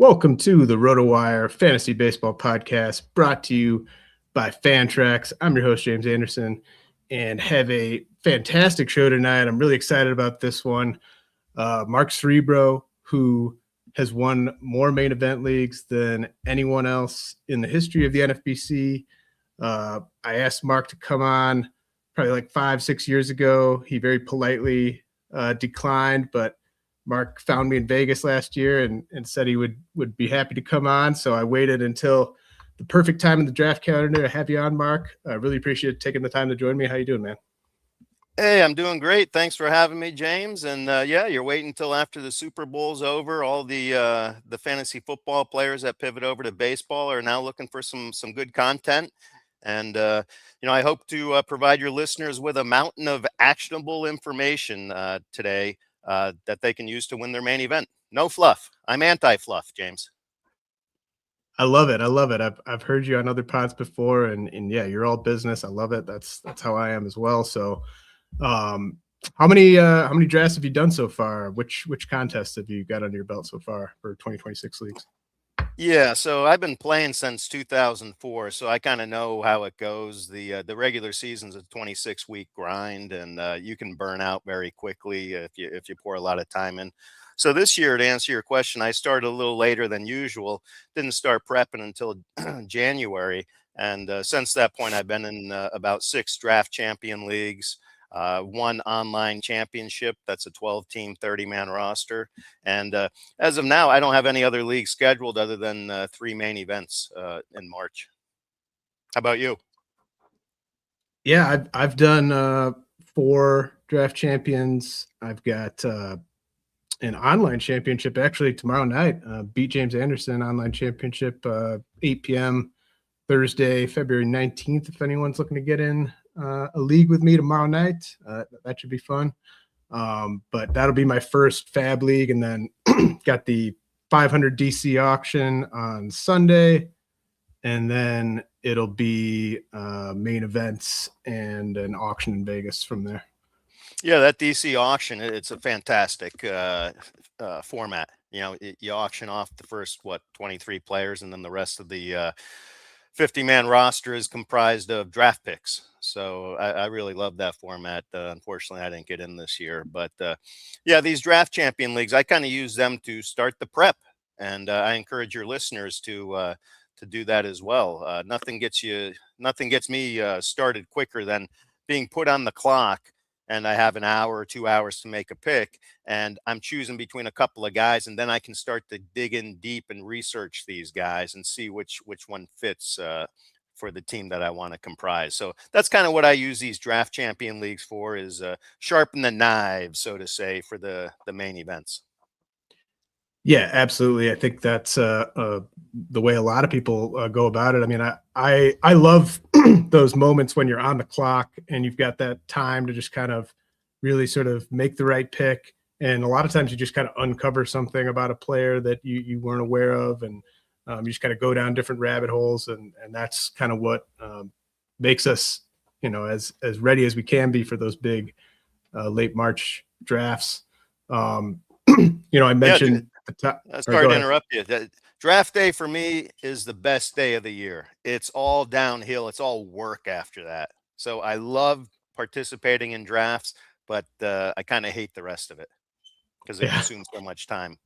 Welcome to the RotoWire Fantasy Baseball Podcast, brought to you by Fantrax. I'm your host, James Anderson, and have a fantastic show tonight. I'm really excited about this one. Mark Srebro, who has won more main event leagues than anyone else in the history of the NFBC. I asked Mark to come on probably like 5-6 years ago. He very politely declined, but Mark found me in Vegas last year and said he would be happy to come on. So I waited until the perfect time in the draft calendar to have you on, Mark. I really appreciate taking the time to join me. How you doing, man? Hey, I'm doing great. Thanks for having me, James. And yeah, you're waiting until after the Super Bowl's over. All the fantasy football players that pivot over to baseball are now looking for some good content. And I hope to provide your listeners with a mountain of actionable information today that they can use to win their main event. No fluff. I'm anti-fluff, James. I love it. I love it. I've heard you on other pods before, and yeah, you're all business. I love it. That's how I am as well. So, how many drafts have you done so far? Which contests have you got under your belt so far for 2026 leagues? Yeah, so I've been playing since 2004, so I kind of know how it goes. The regular season's a 26-week grind, and you can burn out very quickly if you pour a lot of time in. So this year, to answer your question, I started a little later than usual. Didn't start prepping until January, and since that point, I've been in about 6 draft champion leagues. One online championship. That's a 12-team, 30-man roster. And as of now, I don't have any other leagues scheduled other than 3 main events in March. How about you? Yeah, I've done 4 draft champions. I've got an online championship actually tomorrow night. Beat James Anderson online championship, 8 p.m. Thursday, February 19th. If anyone's looking to get in a league with me tomorrow night, that should be fun. But that'll be my first Fab League, and then got the 500 DC auction on Sunday, and then it'll be main events and an auction in Vegas from there. Yeah, that DC auction, it's a fantastic format. You auction off the first 23 players, and then the rest of the 50-man roster is comprised of draft picks. So I really love that format. Unfortunately, I didn't get in this year. But yeah, these draft champion leagues, I kind of use them to start the prep. And I encourage your listeners to do that as well. Nothing gets me started quicker than being put on the clock, and I have an hour or 2 hours to make a pick, and I'm choosing between a couple of guys, and then I can start to dig in deep and research these guys and see which one fits for the team that I want to comprise. So that's kind of what I use these draft champion leagues for, is sharpen the knives, so to say, for the main events. Yeah, absolutely. I think that's the way a lot of people go about it. I mean, I love those moments when you're on the clock and you've got that time to just kind of really sort of make the right pick. And a lot of times you just kind of uncover something about a player that you weren't aware of, and you just kind of go down different rabbit holes, and that's kind of what makes us, as ready as we can be for those big late March drafts. I mentioned. Yeah, sorry to interrupt you. Draft day for me is the best day of the year. It's all downhill. It's all work after that. So I love participating in drafts, but I kind of hate the rest of it because it consumes so much time.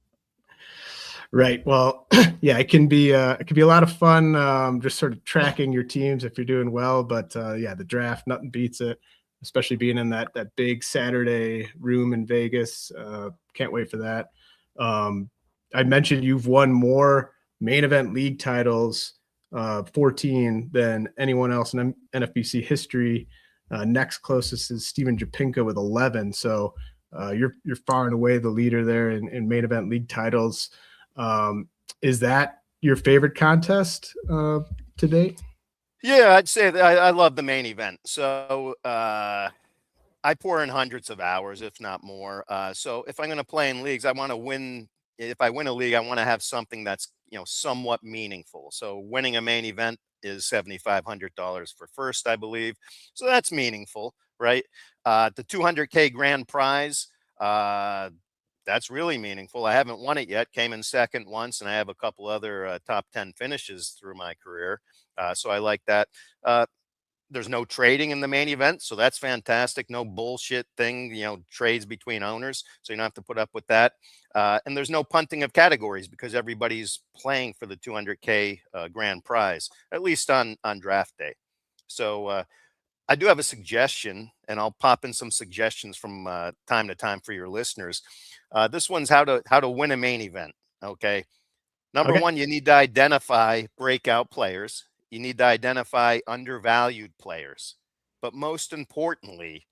Right. Well, yeah, it can be a lot of fun, just sort of tracking your teams if you're doing well. But yeah, the draft, nothing beats it, especially being in that big Saturday room in Vegas. Can't wait for that. I mentioned you've won more main event league titles, 14, than anyone else in NFBC history. Next closest is Steven Japinka with 11. So you're far and away the leader there in main event league titles. Is that your favorite contest to date? Yeah, I'd say that I love the main event. So I pour in hundreds of hours, if not more. So if I'm going to play in leagues, I want to win. If I win a league, I want to have something that's somewhat meaningful. So winning a main event is $7,500 for first, I believe. So that's meaningful, right? The 200K grand prize. that's really meaningful. I haven't won it yet. Came in second once, and I have a couple other top 10 finishes through my career. So I like that. There's no trading in the main event, so that's fantastic. No bullshit thing, trades between owners, so you don't have to put up with that. And there's no punting of categories because everybody's playing for the 200K grand prize, at least on draft day. So I do have a suggestion, and I'll pop in some suggestions from time to time for your listeners. This one's how to win a main event. Okay. Number one, you need to identify breakout players. You need to identify undervalued players. But most importantly,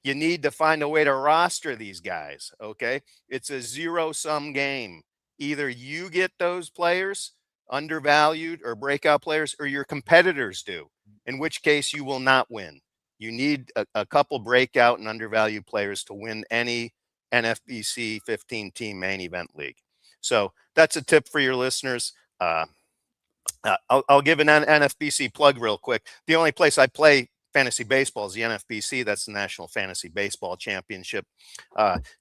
you need to find a way to roster these guys. Okay. It's a zero-sum game. Either you get those players, undervalued or breakout players, or your competitors do, in which case you will not win. You need a couple breakout and undervalued players to win any NFBC 15-team main event league. So that's a tip for your listeners. I'll give an NFBC plug real quick. The only place I play fantasy baseball is the NFBC. That's the National Fantasy Baseball Championship.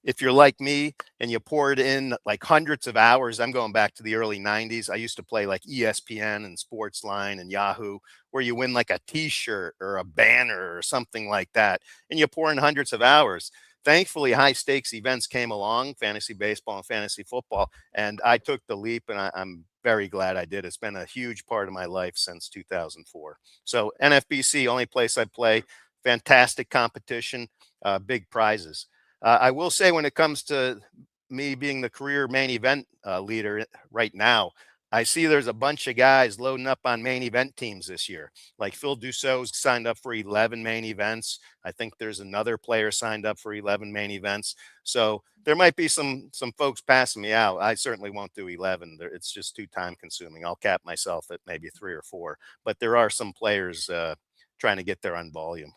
If you're like me and you poured in like hundreds of hours, I'm going back to the early 90s. I used to play like ESPN and Sportsline and Yahoo, where you win like a t-shirt or a banner or something like that, and you pour in hundreds of hours. Thankfully, high stakes events came along, fantasy baseball and fantasy football, and I took the leap, and I'm very glad I did. It's been a huge part of my life since 2004. So NFBC, only place I play, fantastic competition, big prizes. I will say when it comes to me being the career main event leader right now, I see there's a bunch of guys loading up on main event teams this year. Like Phil Dussault's signed up for 11 main events. I think there's another player signed up for 11 main events. So there might be some folks passing me out. I certainly won't do 11. It's just too time consuming. I'll cap myself at maybe 3 or 4. But there are some players trying to get there on volume.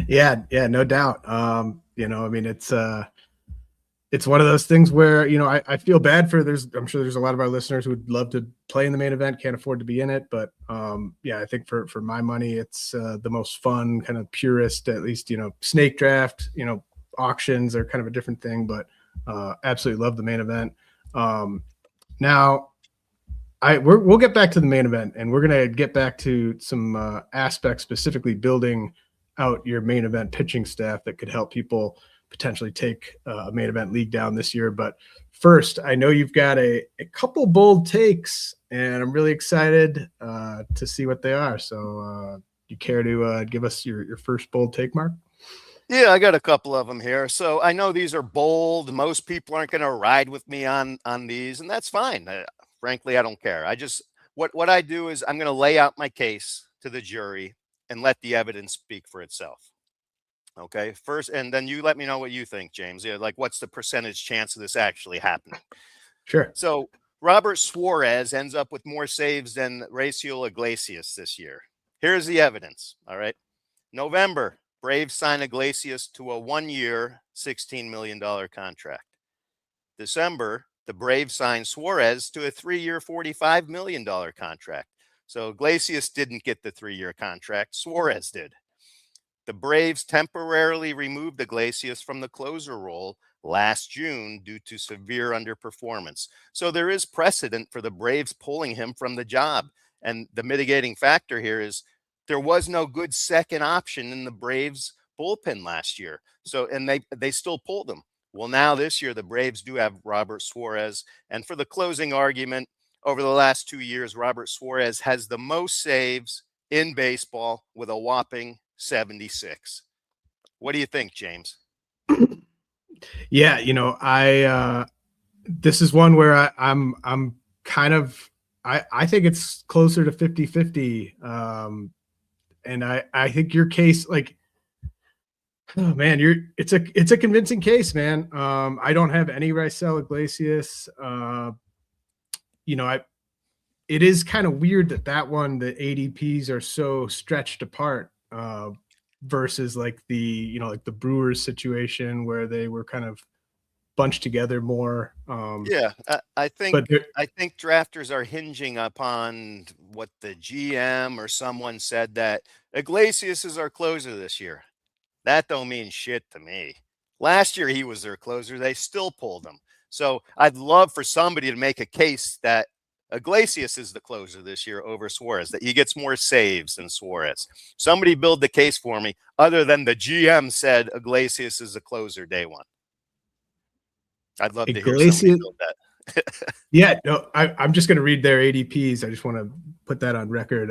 Yeah, no doubt. I mean, it's one of those things where, I feel bad for I'm sure there's a lot of our listeners who would love to play in the main event, can't afford to be in it. But I think for my money, it's the most fun, kind of purest, at least, snake draft, auctions are kind of a different thing, but absolutely love the main event. Now we'll get back to the main event, and we're going to get back to some aspects, specifically building out your main event pitching staff that could help people potentially take a main event league down this year. But first, I know you've got a couple bold takes, and I'm really excited to see what they are. So you care to give us your first bold take, Mark? Yeah, I got a couple of them here. So I know these are bold. Most people aren't going to ride with me on these, and that's fine. Frankly, I don't care. What I do is I'm going to lay out my case to the jury and let the evidence speak for itself. Okay, first, and then you let me know what you think, James. Yeah, like what's the percentage chance of this actually happening? Sure. So Robert Suarez ends up with more saves than Raciel Iglesias this year. Here's the evidence. All right. November, Braves sign Iglesias to a 1-year, $16 million contract. December, the Braves signed Suarez to a 3-year, $45 million contract. So Iglesias didn't get the 3-year contract. Suarez did. The Braves temporarily removed Iglesias from the closer role last June due to severe underperformance. So there is precedent for the Braves pulling him from the job. And the mitigating factor here is there was no good second option in the Braves bullpen last year. So, and they still pulled him. Well, now this year, the Braves do have Robert Suarez. And for the closing argument, over the last 2 years, Robert Suarez has the most saves in baseball with a whopping 76. What do you think, James? Yeah, I this is one where I'm kind of I think it's closer to 50-50. And I think your case, like, oh man, it's a convincing case, man. I don't have any Raisel Iglesias. It is kind of weird that one, the ADPs are so stretched apart versus like the Brewers situation where they were kind of bunched together more. I think drafters are hinging upon what the GM or someone said, that Iglesias is our closer this year. That don't mean shit to me. Last year, he was their closer. They still pulled him. So I'd love for somebody to make a case that Iglesias is the closer this year over Suarez, that he gets more saves than Suarez. Somebody build the case for me other than the GM said Iglesias is the closer day one. I'd love to hear somebody build that. Yeah, no, I'm just going to read their ADPs. I just want to put that on record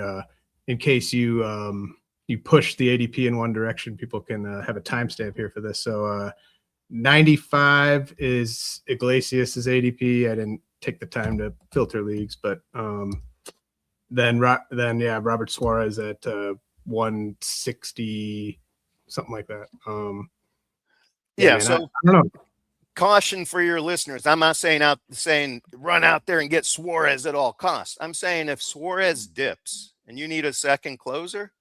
in case you push the ADP in one direction. People can have a timestamp here for this. So 95 is Iglesias's ADP. I didn't take the time to filter leagues, but then Robert Suarez at 160, something like that. Yeah, man, so I don't know. Caution for your listeners. I'm not saying run out there and get Suarez at all costs. I'm saying if Suarez dips and you need a second closer,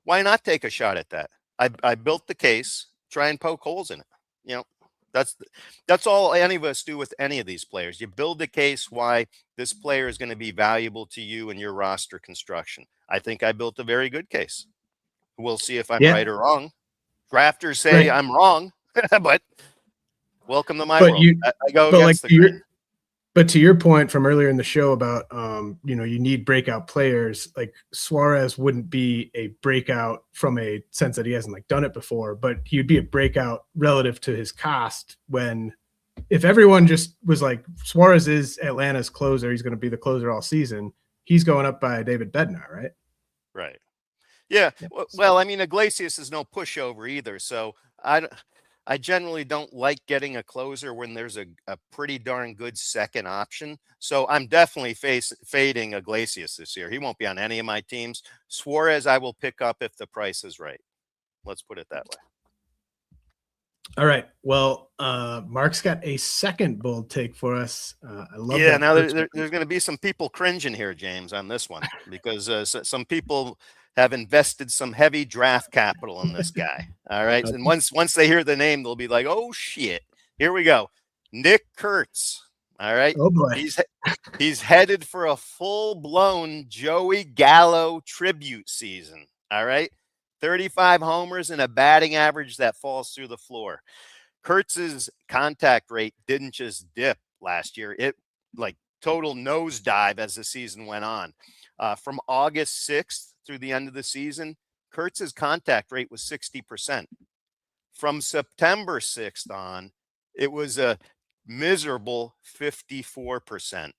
why not take a shot at that? I built the case, try and poke holes in it. You know, that's all any of us do with any of these players. You build the case why this player is going to be valuable to you in your roster construction. I think I built a very good case. We'll see if I'm right or wrong. Drafters say I'm wrong, but welcome to my world. I go against the grain. But to your point from earlier in the show about, you need breakout players, like Suarez wouldn't be a breakout from a sense that he hasn't done it before, but he'd be a breakout relative to his cost if everyone just was like, Suarez is Atlanta's closer, he's going to be the closer all season, he's going up by David Bednar, right? Right. Yeah. Well, I mean, Iglesias is no pushover either. So I generally don't like getting a closer when there's a pretty darn good second option. So I'm definitely fading Iglesias this year. He won't be on any of my teams. Suarez, I will pick up if the price is right. Let's put it that way. All right. Well, Mark's got a second bold take for us. I love that. Now there's going to be some people cringing here, James, on this one, because some people have invested some heavy draft capital in this guy. All right. And once they hear the name, they'll be like, oh shit, here we go. Nick Kurtz. All right. Oh boy. He's headed for a full-blown Joey Gallo tribute season. All right. 35 homers and a batting average that falls through the floor. Kurtz's contact rate didn't just dip last year. It total nosedive as the season went on. From August 6th through the end of the season, Kurtz's contact rate was 60%. From September 6th on, it was a miserable 54%.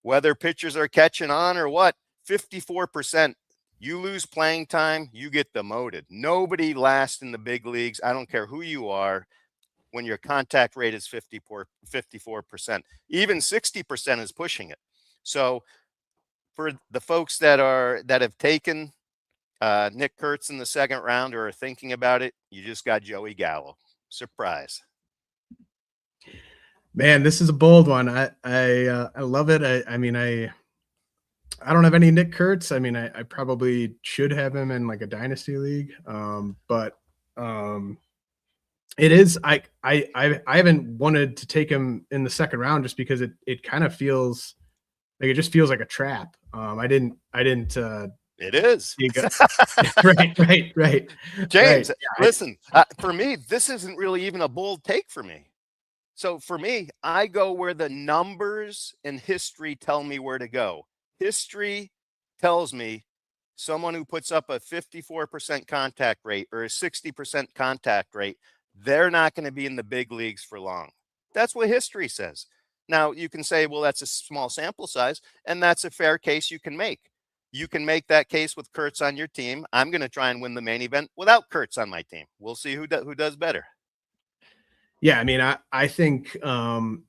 Whether pitchers are catching on or what, 54%. You lose playing time, you get demoted. Nobody lasts in the big leagues. I don't care who you are when your contact rate is 54%. Even 60% is pushing it. So for the folks that have taken Nick Kurtz in the second round or are thinking about it, you just got Joey Gallo. Surprise. Man, this is a bold one. I love it. I don't have any Nick Kurtz. I mean, I probably should have him in a dynasty league. But it is, I haven't wanted to take him in the second round just because it kind of feels it just feels like a trap. I didn't it is. Right. James, listen, for me, this isn't really even a bold take for me. So for me, I go where the numbers and history tell me where to go. History tells me someone who puts up a 54% contact rate or a 60% contact rate, they're not going to be in the big leagues for long. That's what history says. Now, you can say, well, that's a small sample size, and that's a fair case you can make. You can make that case with Kurtz on your team. I'm going to try and win the main event without Kurtz on my team. We'll see who does better. Yeah, I mean, I think I'm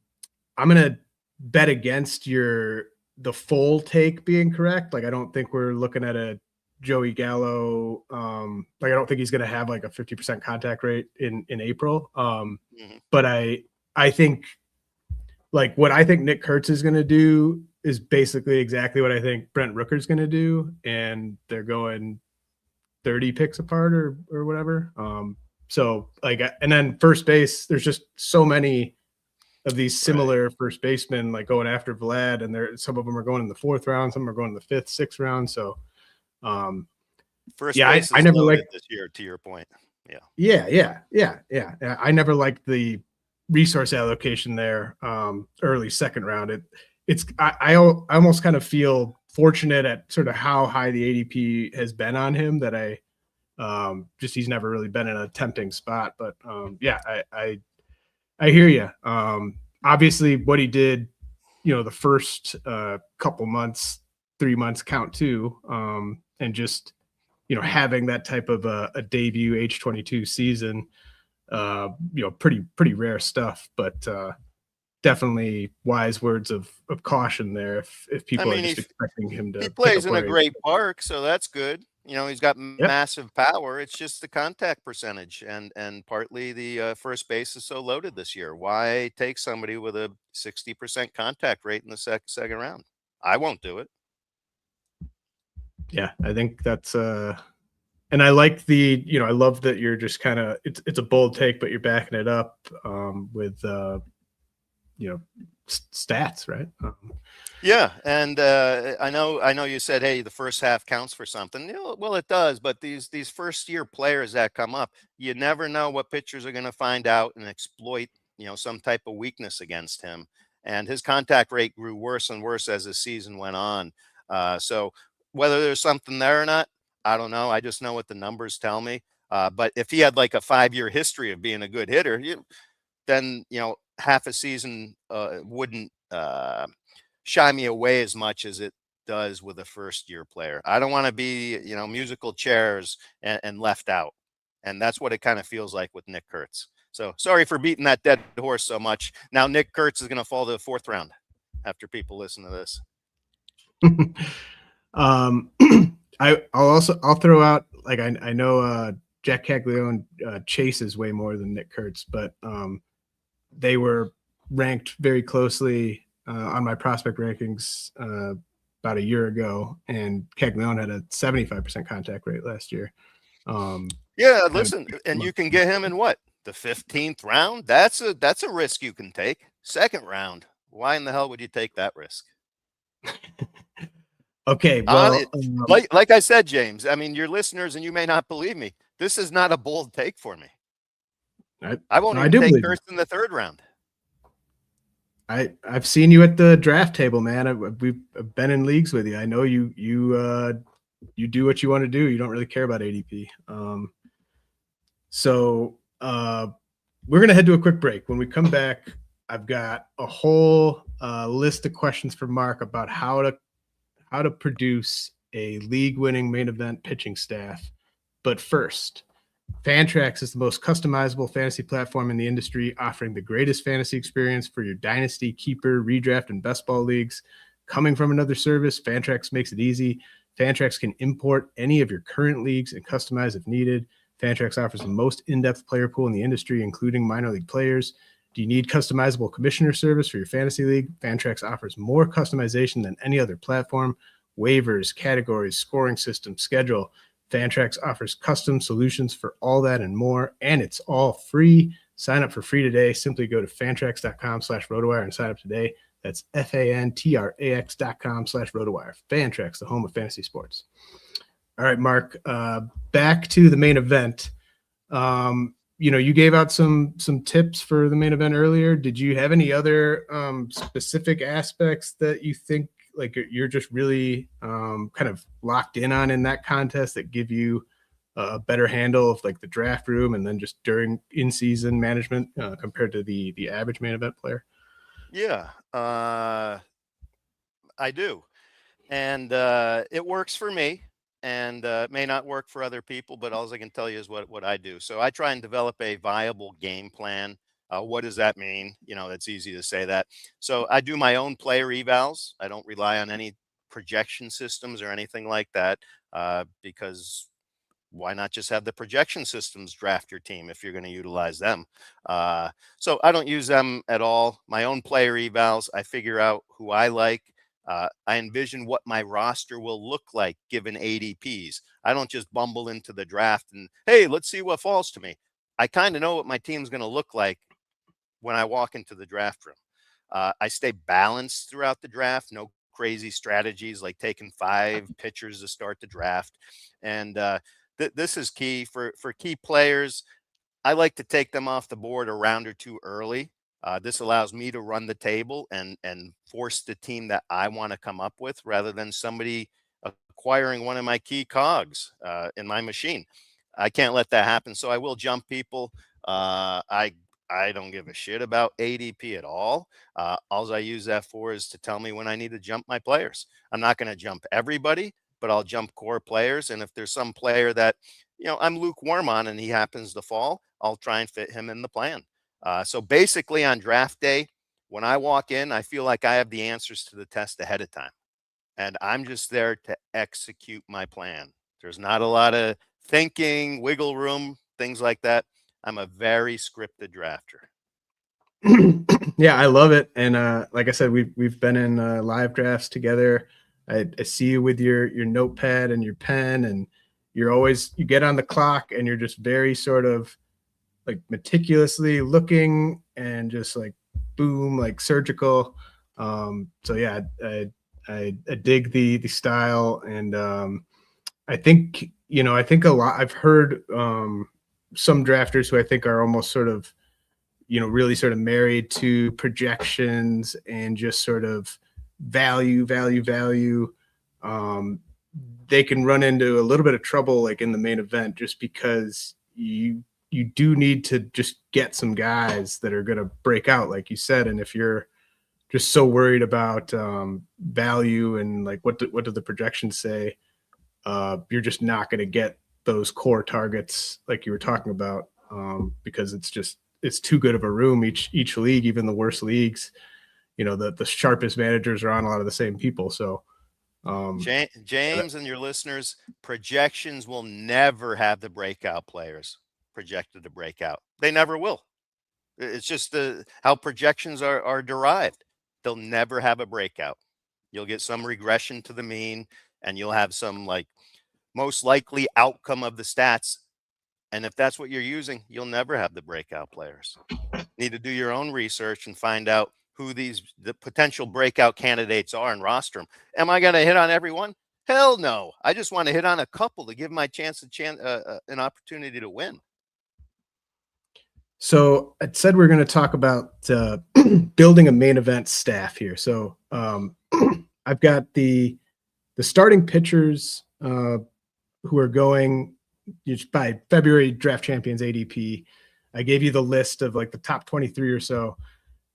going to bet against the full take being correct. I don't think we're looking at a Joey Gallo. I don't think he's going to have a 50% contact rate in April. But I think what I think Nick Kurtz is going to do is basically exactly what I think Brent Rooker's going to do. And they're going 30 picks apart or whatever. So and then first base, there's just so many of these similar first basemen going after Vlad, and some of them are going in the fourth round, some are going in the fifth, sixth round. So first base is I never liked this year, to your point. Yeah. I never liked the resource allocation there. Early second round. I almost kind of feel fortunate at sort of how high the ADP has been on him that just he's never really been in a tempting spot. But I hear you. Obviously, what he did, the first couple months, 3 months count too, and just having that type of a debut age 22 season, pretty rare stuff. But definitely wise words of caution there if people are just expecting him to. He plays in a great park, so that's good. He's got massive power. It's just the contact percentage, and partly the first base is so loaded this year. Why take somebody with a 60% contact rate in the second round? I won't do it. Yeah, I think that's and I like I love that you're just kind of it's a bold take, but you're backing it up with stats, right? Yeah, and I know you said, hey, the first half counts for something. Well, it does, but these first year players that come up, you never know what pitchers are going to find out and exploit some type of weakness against him. And his contact rate grew worse and worse as the season went on. So whether there's something there or not, I don't know. I just know what the numbers tell me. But if he had like a 5-year history of being a good hitter, then half a season wouldn't shy me away as much as it does with a first-year player. I don't want to be musical chairs and left out, and that's what it kind of feels like with Nick Kurtz. So sorry for beating that dead horse so much. Now Nick Kurtz is going to fall to the 4th round after people listen to this. I'll throw out, like, I know Jack Caglione chases way more than Nick Kurtz, but they were ranked very closely on my prospect rankings about a year ago, and Caglione had a 75% contact rate last year. Yeah, listen, and you can get him in what, the 15th round? That's a risk you can take. 2nd round, why in the hell would you take that risk? Okay, well, like I said, James, I mean, your listeners, and you may not believe me, this is not a bold take for me. I won't even take Kurtz in the 3rd round. I've seen you at the draft table, man. We've been in leagues with you. I know you do what you want to do. You don't really care about ADP. So we're gonna head to a quick break. When we come back, I've got a whole list of questions for Mark about how to produce a league-winning main event pitching staff. But first, Fantrax is the most customizable fantasy platform in the industry, offering the greatest fantasy experience for your dynasty, keeper, redraft, and best ball leagues. Coming from another service, Fantrax makes it easy. Fantrax can import any of your current leagues and customize if needed. Fantrax offers the most in-depth player pool in the industry, including minor league players. Do you need customizable commissioner service for your fantasy league? Fantrax offers more customization than any other platform. Waivers, categories, scoring system, schedule. Fantrax offers custom solutions for all that and more, and it's all free. Sign up for free today. Simply go to fantrax.com/RotoWire and sign up today. That's fantrax.com/RotoWire. Fantrax, the home of fantasy sports. All right, Mark, back to the main event. You gave out some tips for the main event earlier. Did you have any other specific aspects that you think like you're just really kind of locked in on in that contest that give you a better handle of like the draft room and then just during in-season management compared to the average main event player? Yeah, I do. And it works for me, and it may not work for other people, but all I can tell you is what I do. So I try and develop a viable game plan. What does that mean? That's easy to say that. So I do my own player evals. I don't rely on any projection systems or anything like that because why not just have the projection systems draft your team if you're going to utilize them? So I don't use them at all. My own player evals, I figure out who I like. I envision what my roster will look like given ADPs. I don't just bumble into the draft and, hey, let's see what falls to me. I kind of know what my team's going to look like when I walk into the draft room. I stay balanced throughout the draft. No crazy strategies like taking 5 pitchers to start the draft. And this is key for key players. I like to take them off the board a round or two early. This allows me to run the table and force the team that I want to come up with, rather than somebody acquiring one of my key cogs in my machine. I can't let that happen, so I will jump people. I don't give a shit about ADP at all. All I use that for is to tell me when I need to jump my players. I'm not going to jump everybody, but I'll jump core players. And if there's some player that, I'm lukewarm on and he happens to fall, I'll try and fit him in the plan. So basically on draft day, when I walk in, I feel like I have the answers to the test ahead of time. And I'm just there to execute my plan. There's not a lot of thinking, wiggle room, things like that. I'm a very scripted drafter. Yeah, I love it. And like I said, we've been in live drafts together. I see you with your notepad and your pen, and you get on the clock and you're just very sort of like meticulously looking and just like boom, like surgical. So yeah, I dig the style, and I think I think a lot. I've heard some drafters who I think are almost sort of really sort of married to projections and just sort of value. They can run into a little bit of trouble like in the main event, just because you do need to just get some guys that are going to break out, like you said. And if you're just so worried about value and like what do the projections say, you're just not going to get those core targets like you were talking about, because it's too good of a room. Each league, even the worst leagues, the sharpest managers are on a lot of the same people. So James and your listeners, projections will never have the breakout players projected to break out. They never will. It's just how projections are derived. They'll never have a breakout. You'll get some regression to the mean, and you'll have some like most likely outcome of the stats. And if that's what you're using, you'll never have the breakout players. Need to do your own research and find out who the potential breakout candidates are and roster them. Am I going to hit on everyone? Hell no. I just want to hit on a couple to give my an opportunity to win. So I said we're going to talk about building a main event staff here. So I've got the starting pitchers who are going by February Draft Champions ADP. I gave you the list of like the top 23 or so.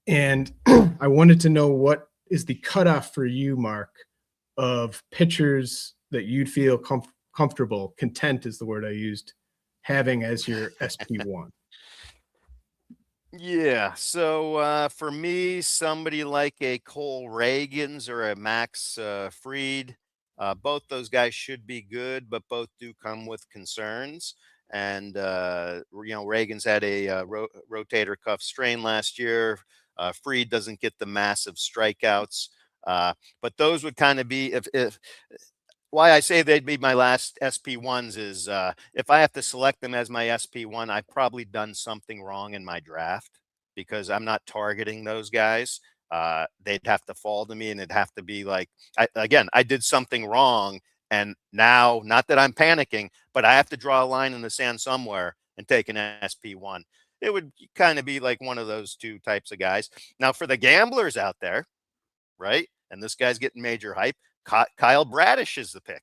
And I wanted to know, what is the cutoff for you, Mark, of pitchers that you'd feel comfortable, content is the word I used, having as your SP1? Yeah. So for me, somebody like a Cole Reagans or a Max Fried, both those guys should be good, but both do come with concerns. And Reagans had a rotator cuff strain last year. Fried doesn't get the massive strikeouts, but those would kind of be if why I say they'd be my last SP1s is if I have to select them as my SP1, I've probably done something wrong in my draft, because I'm not targeting those guys. They'd have to fall to me, and it'd have to be like, I did something wrong. And now, not that I'm panicking, but I have to draw a line in the sand somewhere and take an SP1. It would kind of be like one of those two types of guys. Now, for the gamblers out there, right? And this guy's getting major hype. Kyle Bradish is the pick.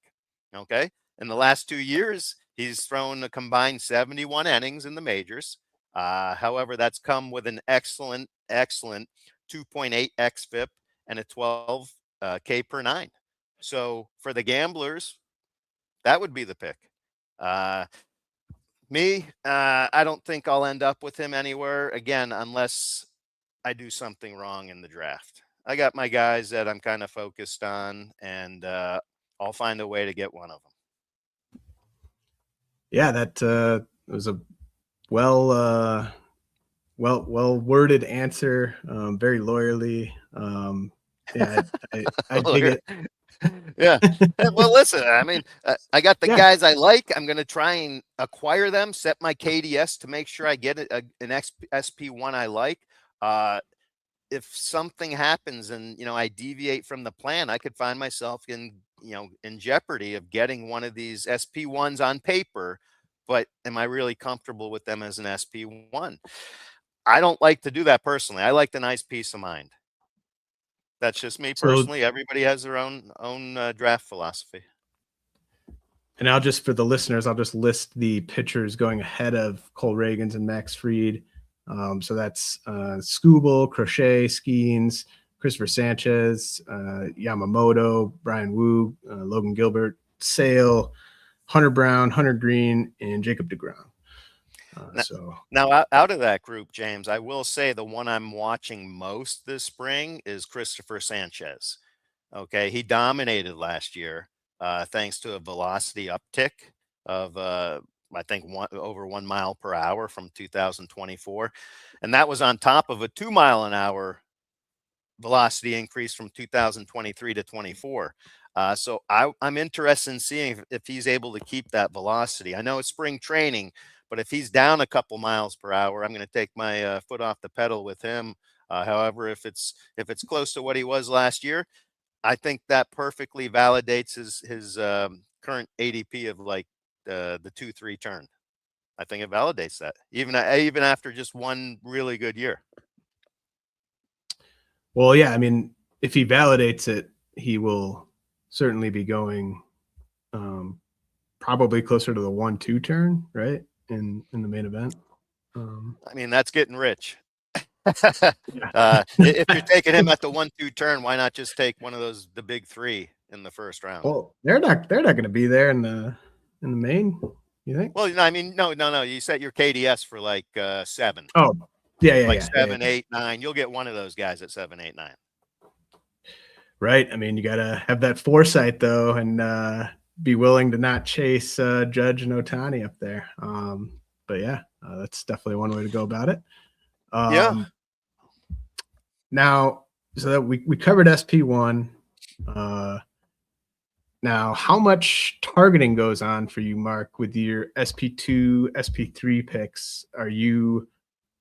Okay. In the last 2 years, he's thrown a combined 71 innings in the majors. However, that's come with an excellent 2.8 xFIP and a 12 K per nine. So for the gamblers, that would be the pick. Me, I don't think I'll end up with him anywhere again, unless I do something wrong in the draft. I got my guys that I'm kind of focused on, and I'll find a way to get one of them. Yeah, that was a well worded answer, very lawyerly. Yeah, I dig it. Yeah. Well, listen, I mean, I got the guys I like. I'm going to try and acquire them, set my KDS to make sure I get an SP1 I like. If something happens and I deviate from the plan, I could find myself in in jeopardy of getting one of these SP1s on paper, but am I really comfortable with them as an SP1? I don't like to do that personally. I like the nice peace of mind. That's just me personally. Everybody has their own draft philosophy. And I'll just, for the listeners, I'll just list the pitchers going ahead of Cole Reagans and Max Fried. So that's Skubal, Crochet, Skeens, Christopher Sanchez, Yamamoto, Brian Wu, Logan Gilbert, Sale, Hunter Brown, Hunter Green, and Jacob deGrom. Now, out of that group, James, I will say the one I'm watching most this spring is Christopher Sanchez. Okay, he dominated last year thanks to a velocity uptick of I think over 1 mile per hour from 2024, and that was on top of a 2 mile an hour velocity increase from 2023 to 24. So I'm interested in seeing if he's able to keep that velocity. I know it's spring training, but if he's down a couple miles per hour, I'm going to take my foot off the pedal with him. However, if it's close to what he was last year, I think that perfectly validates his current ADP of like the 2-3 turn. I think it validates that even after just one really good year. Well, yeah, I mean, if he validates it, he will certainly be going probably closer to the 1-2 turn, right? In the main event. I mean, that's getting rich. If you're taking him at the 1-2 turn, why not just take one of the big three in the first round? Well, they're not going to be there in the main, you think? Well, I mean, no. You set your KDS for like 7. Oh, yeah, like 7, 8, 9. You'll get one of those guys at 7, 8, 9. Right. I mean, you got to have that foresight though, and be willing to not chase Judge and Ohtani up there. But yeah, that's definitely one way to go about it. Yeah. Now, so that we covered SP1. Now, how much targeting goes on for you, Mark, with your SP2, SP3 picks? Are you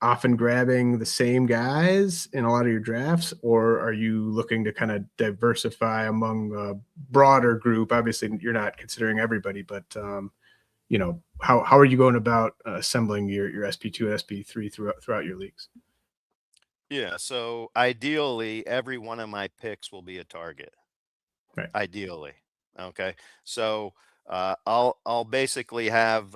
often grabbing the same guys in a lot of your drafts, or are you looking to kind of diversify among a broader group? Obviously, you're not considering everybody, but how are you going about assembling your SP2 and SP3 throughout your leagues? Yeah, so ideally, every one of my picks will be a target. Right. Ideally, okay. So I'll basically have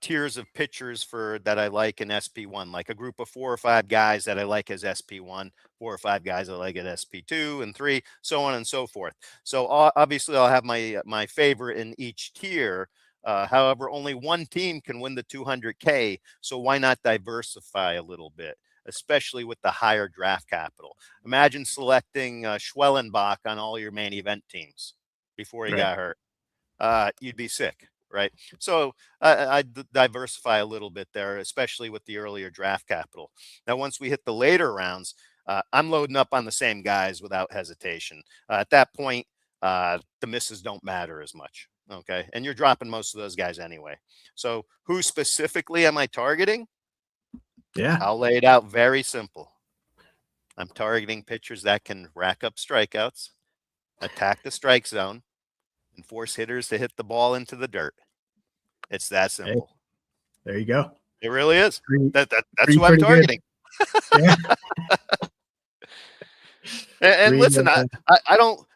tiers of pitchers that I like in SP1, like a group of 4 or 5 guys that I like as SP1, 4 or 5 guys I like at SP2 and 3, so on and so forth. So obviously, I'll have my favorite in each tier. However, only one team can win the 200K, so why not diversify a little bit, especially with the higher draft capital? Imagine selecting Schwellenbach on all your main event teams before he got hurt. You'd be sick, right? So I diversify a little bit there, especially with the earlier draft capital. Now, once we hit the later rounds, I'm loading up on the same guys without hesitation. At that point, the misses don't matter as much. Okay. And you're dropping most of those guys anyway. So who specifically am I targeting? Yeah. I'll lay it out very simple. I'm targeting pitchers that can rack up strikeouts, attack the strike zone, and force hitters to hit the ball into the dirt. It's that simple. Hey, there you go. It really is. That's who I'm targeting. Yeah. and listen,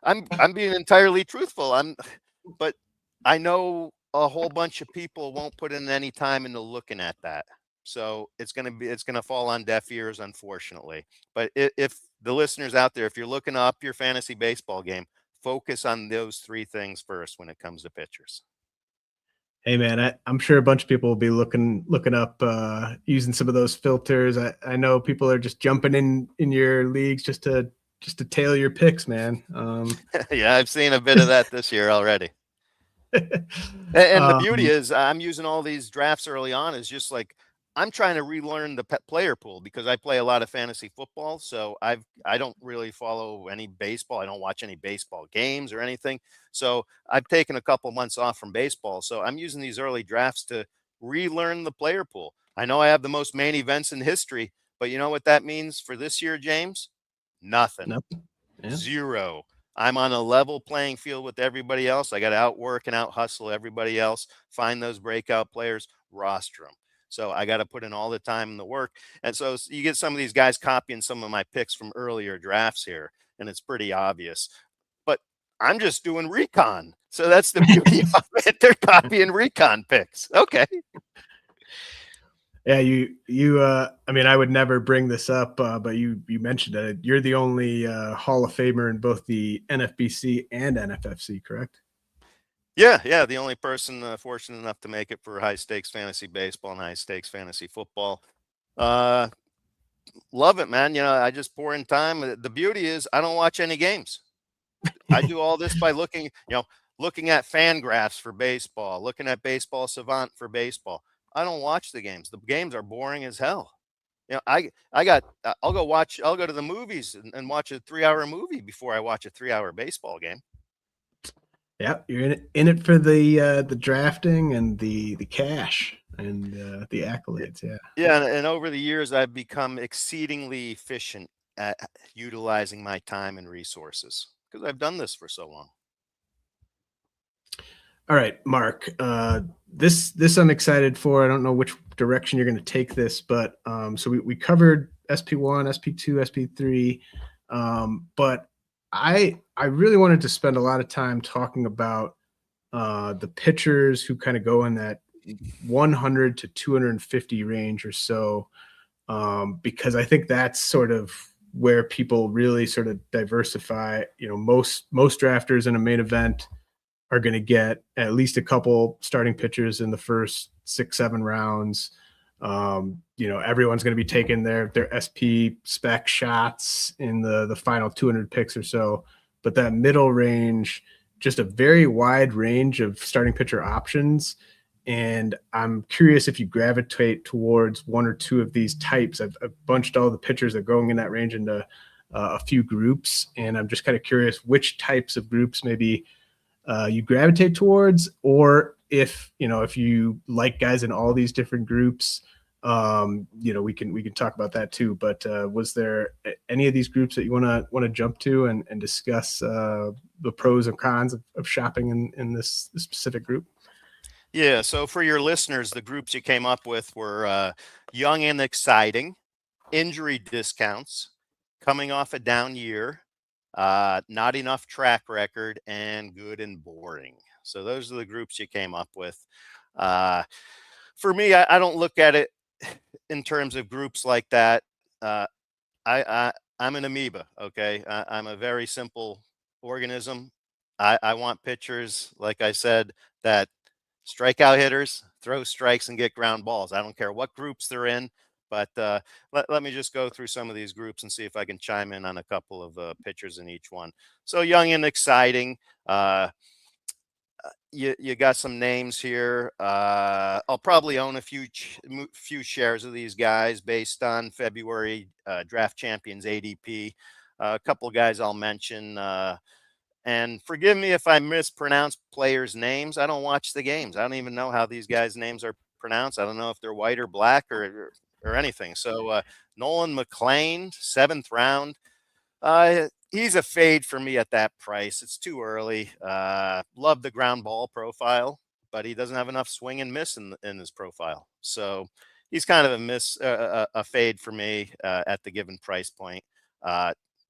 I'm being entirely truthful. But I know a whole bunch of people won't put in any time into looking at that. So it's going to fall on deaf ears, unfortunately. But if the listeners out there, if you're looking up your fantasy baseball game, focus on those 3 things first when it comes to pitchers. Hey man, I'm sure a bunch of people will be looking up using some of those filters. I know people are just jumping in your leagues just to tail your picks, man. Yeah, I've seen a bit of that this year already. And the beauty is I'm using all these drafts early on is just like I'm trying to relearn the player pool because I play a lot of fantasy football. So I don't really follow any baseball. I don't watch any baseball games or anything. So I've taken a couple months off from baseball. So I'm using these early drafts to relearn the player pool. I know I have the most main events in history, but you know what that means for this year, James? Nothing. Nothing. Yeah. 0. I'm on a level playing field with everybody else. I got to outwork and out hustle everybody else, find those breakout players, roster them. So I got to put in all the time and the work. And so you get some of these guys copying some of my picks from earlier drafts here, and it's pretty obvious. But I'm just doing recon. So that's the beauty of it. They're copying recon picks. Okay. Yeah, I mean, I would never bring this up, but you mentioned it. You're the only Hall of Famer in both the NFBC and NFFC, correct? Yeah. The only person fortunate enough to make it for high stakes fantasy baseball and high stakes fantasy football. Love it, man. I just pour in time. The beauty is I don't watch any games. I do all this by looking at fan graphs for baseball, looking at Baseball Savant for baseball. I don't watch the games. The games are boring as hell. I'll go to the movies and watch a 3-hour movie before I watch a 3-hour baseball game. Yeah, you're in it for the drafting and the cash and the accolades. Yeah, and over the years, I've become exceedingly efficient at utilizing my time and resources because I've done this for so long. All right, Mark. This I'm excited for. I don't know which direction you're going to take this, but so we covered SP1, SP2, SP3, but I really wanted to spend a lot of time talking about the pitchers who kind of go in that 100 to 250 range or so, because I think that's sort of where people really sort of diversify. Most drafters in a main event are going to get at least a couple starting pitchers in the first 6-7 rounds. Everyone's going to be taking their SP spec shots in the final 200 picks or so. But that middle range, just a very wide range of starting pitcher options. And I'm curious if you gravitate towards one or two of these types. I've bunched all the pitchers that are going in that range into a few groups. And I'm just kind of curious which types of groups maybe you gravitate towards, or if you like guys in all these different groups, we can talk about that too. But was there any of these groups that you want to jump to and discuss the pros and cons of shopping in this specific group? Yeah. So for your listeners, the groups you came up with were young and exciting, injury discounts, coming off a down year, not enough track record, and good and boring. So those are the groups you came up with. For me, I don't look at it in terms of groups like that. I'm an amoeba. Okay. I'm a very simple organism. I want pitchers, like I said, that strikeout hitters, throw strikes and get ground balls. I don't care what groups they're in. But let me just go through some of these groups and see if I can chime in on a couple of pitchers in each one. So young and exciting. You got some names here. I'll probably own a few shares of these guys based on February draft champions ADP. A couple of guys I'll mention. And forgive me if I mispronounce players' names. I don't watch the games. I don't even know how these guys' names are pronounced. I don't know if they're white or black or anything. So Nolan McLean, 7th round. He's a fade for me at that price. It's too early. Love the ground ball profile, but he doesn't have enough swing and miss in his profile. So he's kind of a fade for me at the given price point.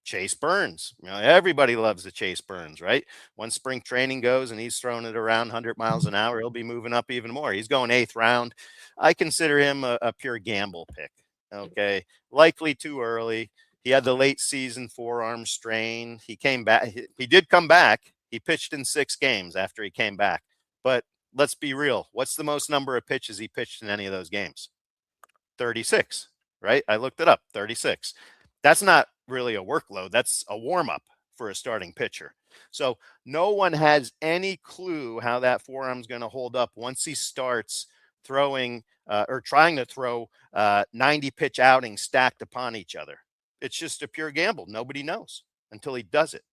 Chase Burns. Everybody loves the Chase Burns, right? Once spring training goes and he's throwing it around 100 miles an hour, he'll be moving up even more. He's going 8th round. I consider him a pure gamble pick. Okay. Likely too early. He had the late season forearm strain. He came back. He did come back. He pitched in 6 games after he came back. But let's be real. What's the most number of pitches he pitched in any of those games? 36, right? I looked it up, 36. That's not really a workload. That's a warm-up for a starting pitcher. So no one has any clue how that forearm's going to hold up once he starts throwing or trying to throw 90 pitch outings stacked upon each other. It's just a pure gamble. Nobody knows until he does it.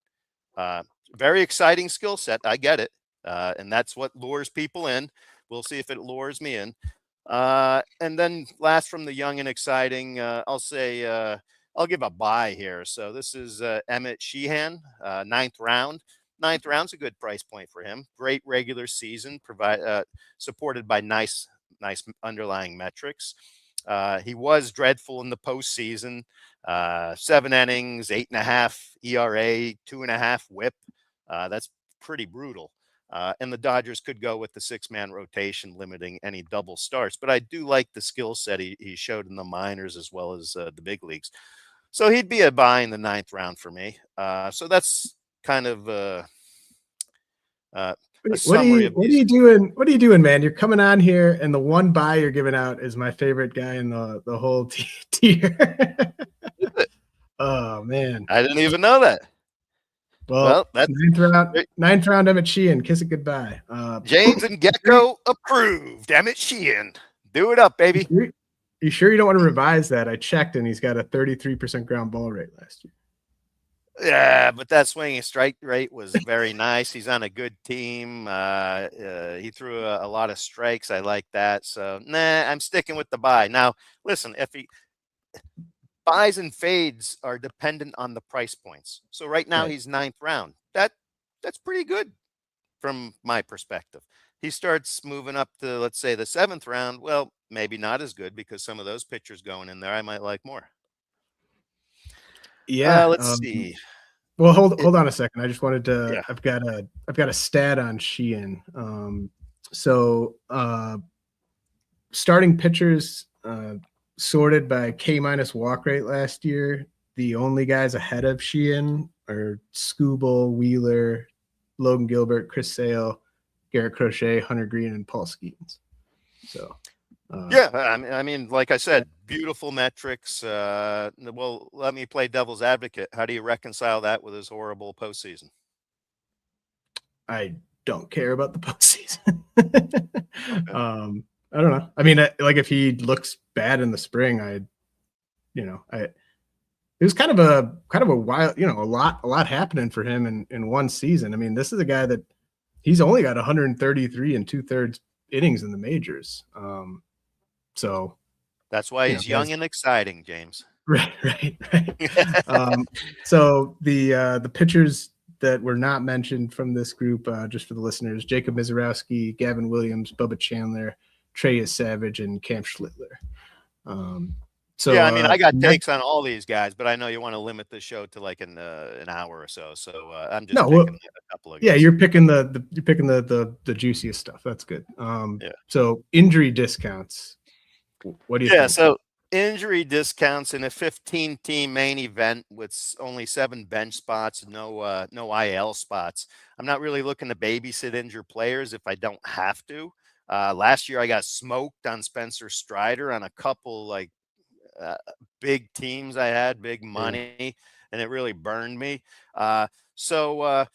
Very exciting skill set. I get it. And that's what lures people in. We'll see if it lures me in. And then last from the young and exciting, I'll say I'll give a buy here. So this is Emmett Sheehan, ninth round. Ninth round's a good price point for him. Great regular season, supported by nice underlying metrics. He was dreadful in the postseason. 7 innings, 8.5 ERA, 2.5 WHIP. That's pretty brutal. And the Dodgers could go with the 6-man rotation, limiting any double starts. But I do like the skill set he showed in the minors as well as the big leagues. So he'd be a buy in the 9th round for me. So that's kind of a summary of what are you doing? What are you doing, man? You're coming on here, and the one buy you're giving out is my favorite guy in the whole tier. Oh man, I didn't even know that. Well, that's ninth round Emmett Sheehan. Kiss it goodbye. James and Gecko approved. Emmett Sheehan. Do it up, baby. You sure you don't want to revise that? I checked, and he's got a 33% ground ball rate last year. Yeah, but that swinging strike rate was very nice. He's on a good team. He threw a lot of strikes. I like that. So, I'm sticking with the buy. Now, listen, if he buys and fades are dependent on the price points. So right now he's 9th round. That's pretty good from my perspective. He starts moving up to, let's say, the 7th round. Well, maybe not as good because some of those pitchers going in there I might like more. Yeah. Let's see. Well, hold on a second. I just wanted to. Yeah. I've got a stat on Sheehan. So starting pitchers sorted by K- walk rate last year. The only guys ahead of Sheehan are Skubal, Wheeler, Logan Gilbert, Chris Sale, Garrett Crochet, Hunter Green, and Paul Skeens. So. Yeah, I mean, like I said, beautiful metrics. Well, let me play devil's advocate. How do you reconcile that with his horrible postseason? I don't care about the postseason. I don't know. I mean, like if he looks bad in the spring, it was kind of a wild, a lot happening for him in one season. I mean, this is a guy that he's only got 133 and 2/3 innings in the majors. So that's why he's young and exciting, James. Right. So the pitchers that were not mentioned from this group, just for the listeners: Jacob Mizorowski, Gavin Williams, Bubba Chandler, Trey Savage, and Cam Schlittler. I mean, I got takes on all these guys, but I know you want to limit the show to like an hour or so. So I'm just picking a couple of guys. Yeah, you're picking the juiciest stuff. That's good. So injury discounts. What do you think? Yeah, so injury discounts in a 15-team main event with only 7 bench spots, no IL spots. I'm not really looking to babysit injured players if I don't have to. Last year I got smoked on Spencer Strider on a couple big teams I had, big money, and it really burned me. So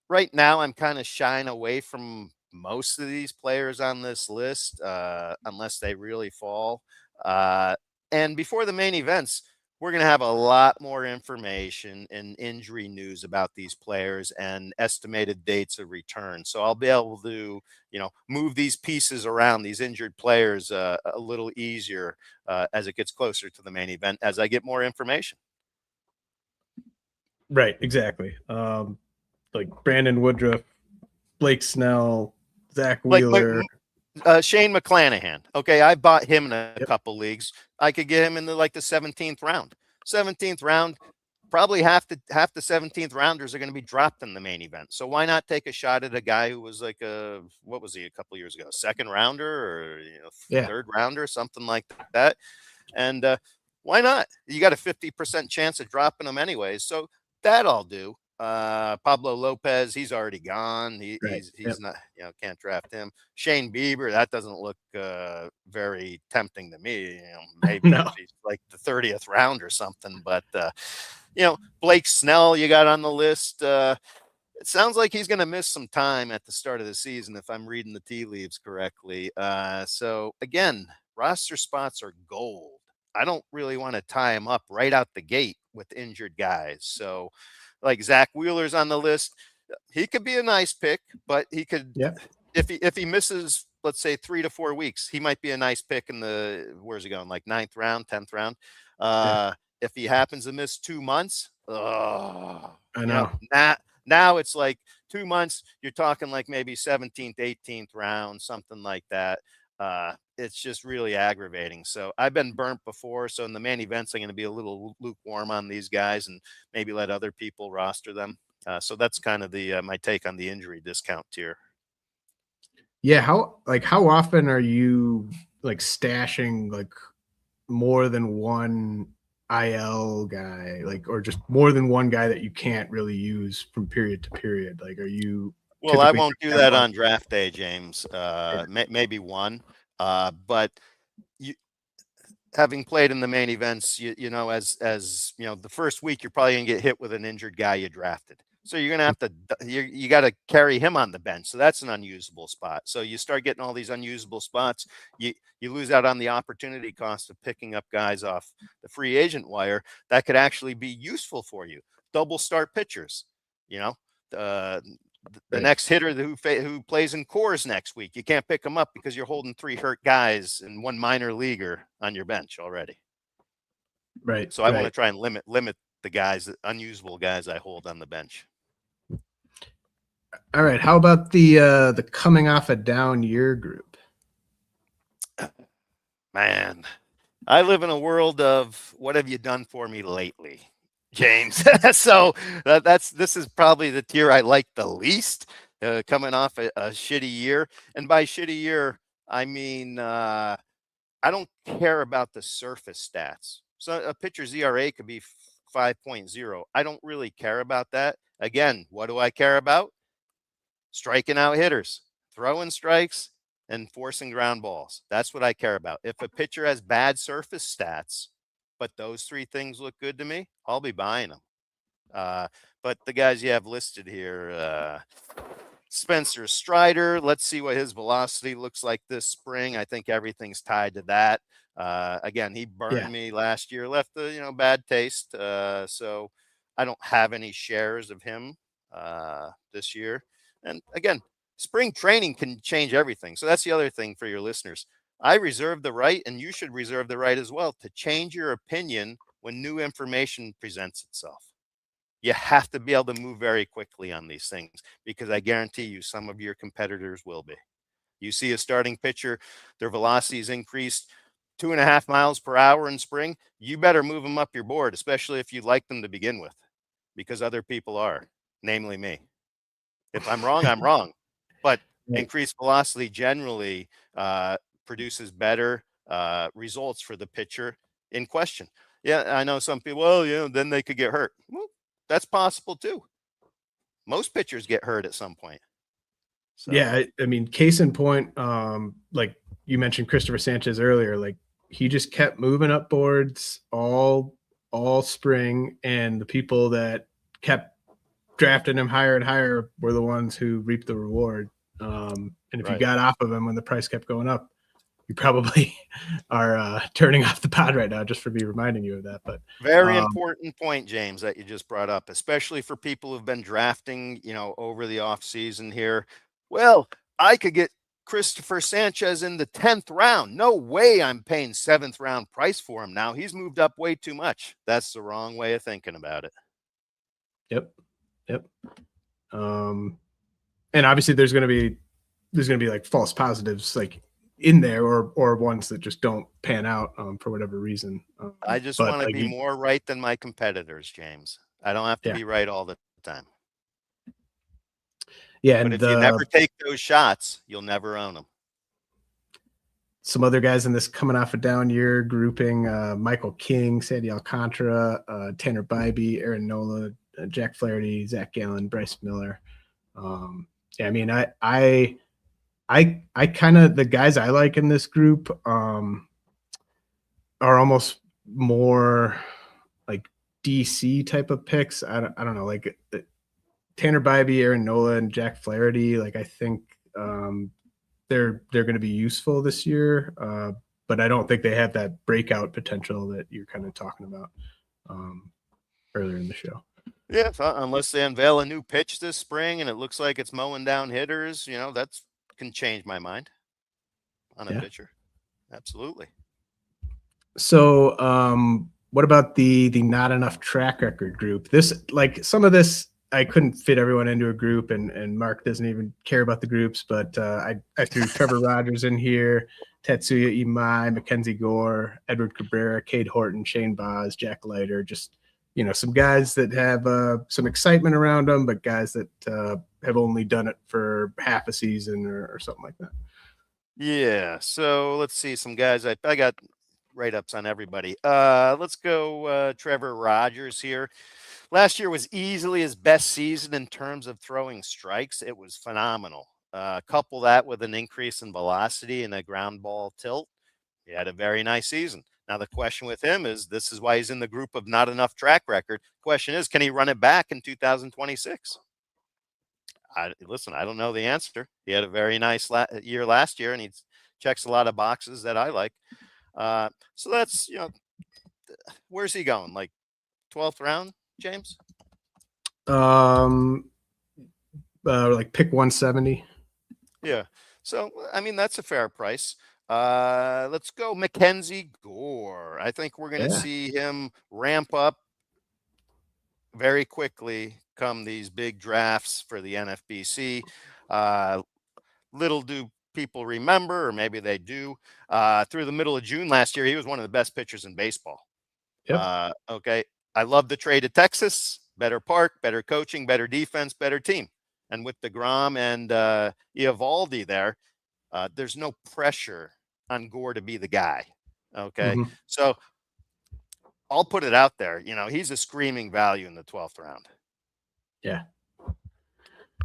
right now I'm kind of shying away from most of these players on this list, unless they really fall. And before the main events, we're going to have a lot more information and injury news about these players and estimated dates of return. So I'll be able to, move these pieces around, these injured players, a little easier as it gets closer to the main event, as I get more information. Right, exactly. Like Brandon Woodruff, Blake Snell, Zach Wheeler, Shane McClanahan. Okay, I bought him in a couple leagues. I could get him in the 17th round. 17th round, probably half the 17th rounders are going to be dropped in the main event. So why not take a shot at a guy who was what was he a couple years ago? 2nd rounder or 3rd rounder, something like that. And why not? You got a 50% chance of dropping them anyways. So that I'll do. Pablo Lopez, he's already gone. He's not, can't draft him. Shane Bieber, that doesn't look very tempting to me. Maybe he's like the 30th round or something. But Blake Snell, you got on the list. It sounds like he's going to miss some time at the start of the season if I'm reading the tea leaves correctly. So again, roster spots are gold. I don't really want to tie him up right out the gate with injured guys. So like Zach Wheeler's on the list. He could be a nice pick, but he could, if he misses, let's say 3 to 4 weeks, he might be a nice pick in the, where's he going? Like 9th round, 10th round. if he happens to miss 2 months, I know. Now it's like 2 months, you're talking like maybe 17th, 18th round, something like that. It's just really aggravating. So I've been burnt before. So in the main events, I'm going to be a little lukewarm on these guys and maybe let other people roster them. So that's kind of the my take on the injury discount tier. Yeah, how often are you like stashing like more than one IL guy, like, or just more than one guy that you can't really use from period to period? Like, are you Well, I typically won't do that on draft day, James. Maybe one, but you, having played in the main events, you know, as you know, the first week you're probably gonna get hit with an injured guy you drafted. So you're gonna have to you got to carry him on the bench. So that's an unusable spot. So you start getting all these unusable spots. You lose out on the opportunity cost of picking up guys off the free agent wire that could actually be useful for you. Double start pitchers, you know. The Right. next hitter who plays in cores next week, you can't pick him up because you're holding 3 hurt guys and 1 minor leaguer on your bench already. Right. So I want to try and limit the guys, the unusable guys I hold on the bench. All right. How about the coming off a down year group? Man, I live in a world of what have you done for me lately, James? So this is probably the tier I like the least, coming off a shitty year. And by shitty year, I mean I don't care about the surface stats. So a pitcher's ERA could be 5.0. I don't really care about that. Again, what do I care about? Striking out hitters, throwing strikes, and forcing ground balls. That's what I care about. If a pitcher has bad surface stats, but those 3 things look good to me, I'll be buying them. But the guys you have listed here, Spencer Strider, let's see what his velocity looks like this spring. I think everything's tied to that. Again, he burned me last year, left a bad taste. So I don't have any shares of him this year. And again, spring training can change everything. So that's the other thing for your listeners. I reserve the right, and you should reserve the right as well, to change your opinion when new information presents itself. You have to be able to move very quickly on these things, because I guarantee you some of your competitors will be. You see a starting pitcher, their velocity is increased 2.5 miles per hour in spring. You better move them up your board, especially if you like them to begin with, because other people are, namely me. If I'm wrong, I'm wrong. But increased velocity generally produces better results for the pitcher in question. Yeah, I know some people, well, then they could get hurt. Well, that's possible too. Most pitchers get hurt at some point. So. Yeah, I mean, case in point, like you mentioned Christopher Sanchez earlier, like he just kept moving up boards all spring, and the people that kept drafting him higher and higher were the ones who reaped the reward. And if you got off of him when the price kept going up, you probably are turning off the pod right now, just for me reminding you of that. But very important point, James, that you just brought up, especially for people who've been drafting, over the off season here. Well, I could get Christopher Sanchez in the 10th round. No way I'm paying 7th round price for him now. He's moved up way too much. That's the wrong way of thinking about it. Yep. And obviously there's going to be like false positives like in there, or ones that just don't pan out for whatever reason. I just want to be more right than my competitors, James. I don't have to be right all the time. Yeah, but if you never take those shots, you'll never own them. Some other guys in this coming off a down year grouping: Michael King, Sandy Alcantara, Tanner Bybee, Aaron Nola, Jack Flaherty, Zach Gallen, Bryce Miller. I mean, I kind of, the guys I like in this group are almost more like DC type of picks. I don't know, like Tanner Bybee, Aaron Nola, and Jack Flaherty. Like I think they're going to be useful this year, but I don't think they have that breakout potential that you're kind of talking about earlier in the show. Yeah, unless they unveil a new pitch this spring and it looks like it's mowing down hitters, that's can change my mind on a pitcher. Absolutely. So what about the not enough track record group? This, like, some of this I couldn't fit everyone into a group, and Mark doesn't even care about the groups, but I threw Trevor Rogers in here, Tetsuya Imai, Mackenzie Gore, Edward Cabrera, Cade Horton, Shane Boz, Jack Leiter, just, you know, some guys that have some excitement around them, but guys that have only done it for half a season or something like that. Yeah. So let's see some guys. I got write-ups on everybody. Let's go Trevor Rogers here. Last year was easily his best season in terms of throwing strikes. It was phenomenal. Couple that with an increase in velocity and a ground ball tilt. He had a very nice season. Now, the question with him is, this is why he's in the group of not enough track record. Question is, can he run it back in 2026? Listen, I don't know the answer. He had a very nice year last year, and he checks a lot of boxes that I like. So that's, you know, where's he going? Like 12th round, James? Like pick 170. Yeah. So, I mean, that's a fair price. Let's go Mackenzie Gore. I think we're going to see him ramp up very quickly come these big drafts for the NFBC. Little do people remember, or maybe they do, through the middle of June last year, he was one of the best pitchers in baseball. Yep. Okay. I love the trade to Texas. Better park, better coaching, better defense, better team. And with DeGrom and Eovaldi there, there's no pressure on Gore to be the guy. Okay. Mm-hmm. So I'll put it out there. You know, he's a screaming value in the 12th round. Yeah.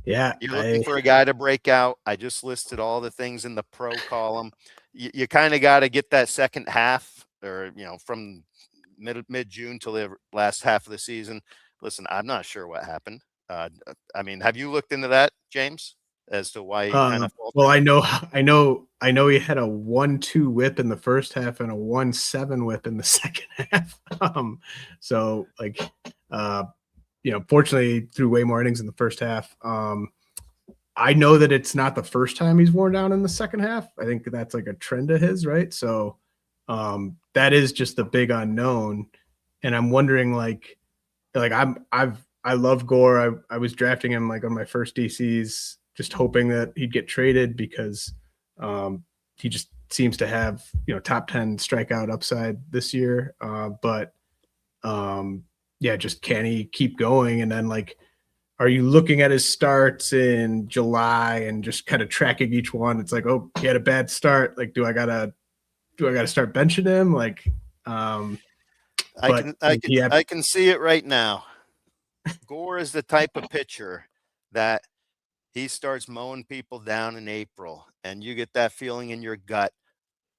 Yeah. You're looking for a guy to break out. I just listed all the things in the pro column. You kind of got to get that second half, or, you know, from mid-June till the last half of the season. Listen, I'm not sure what happened. I mean, have you looked into that, James, as to why he kind of faltered? Well, I know he had a 1-2 whip in the first half and a 1-7 whip in the second half. So, like, you know, fortunately threw way more innings in the first half. I know that it's not the first time he's worn down in the second half. I think that's like a trend of his, right? So that is just the big unknown. And I'm wondering, I love Gore. I was drafting him like on my first DCs, just hoping that he'd get traded because he just seems to have, you know, top 10 strikeout upside this year. But yeah, just can he keep going? And then, like, are you looking at his starts in July and just kind of tracking each one? It's like, oh, he had a bad start. Like, do I gotta start benching him? Like, I can see it right now. Gore is the type of pitcher that he starts mowing people down in April, and you get that feeling in your gut.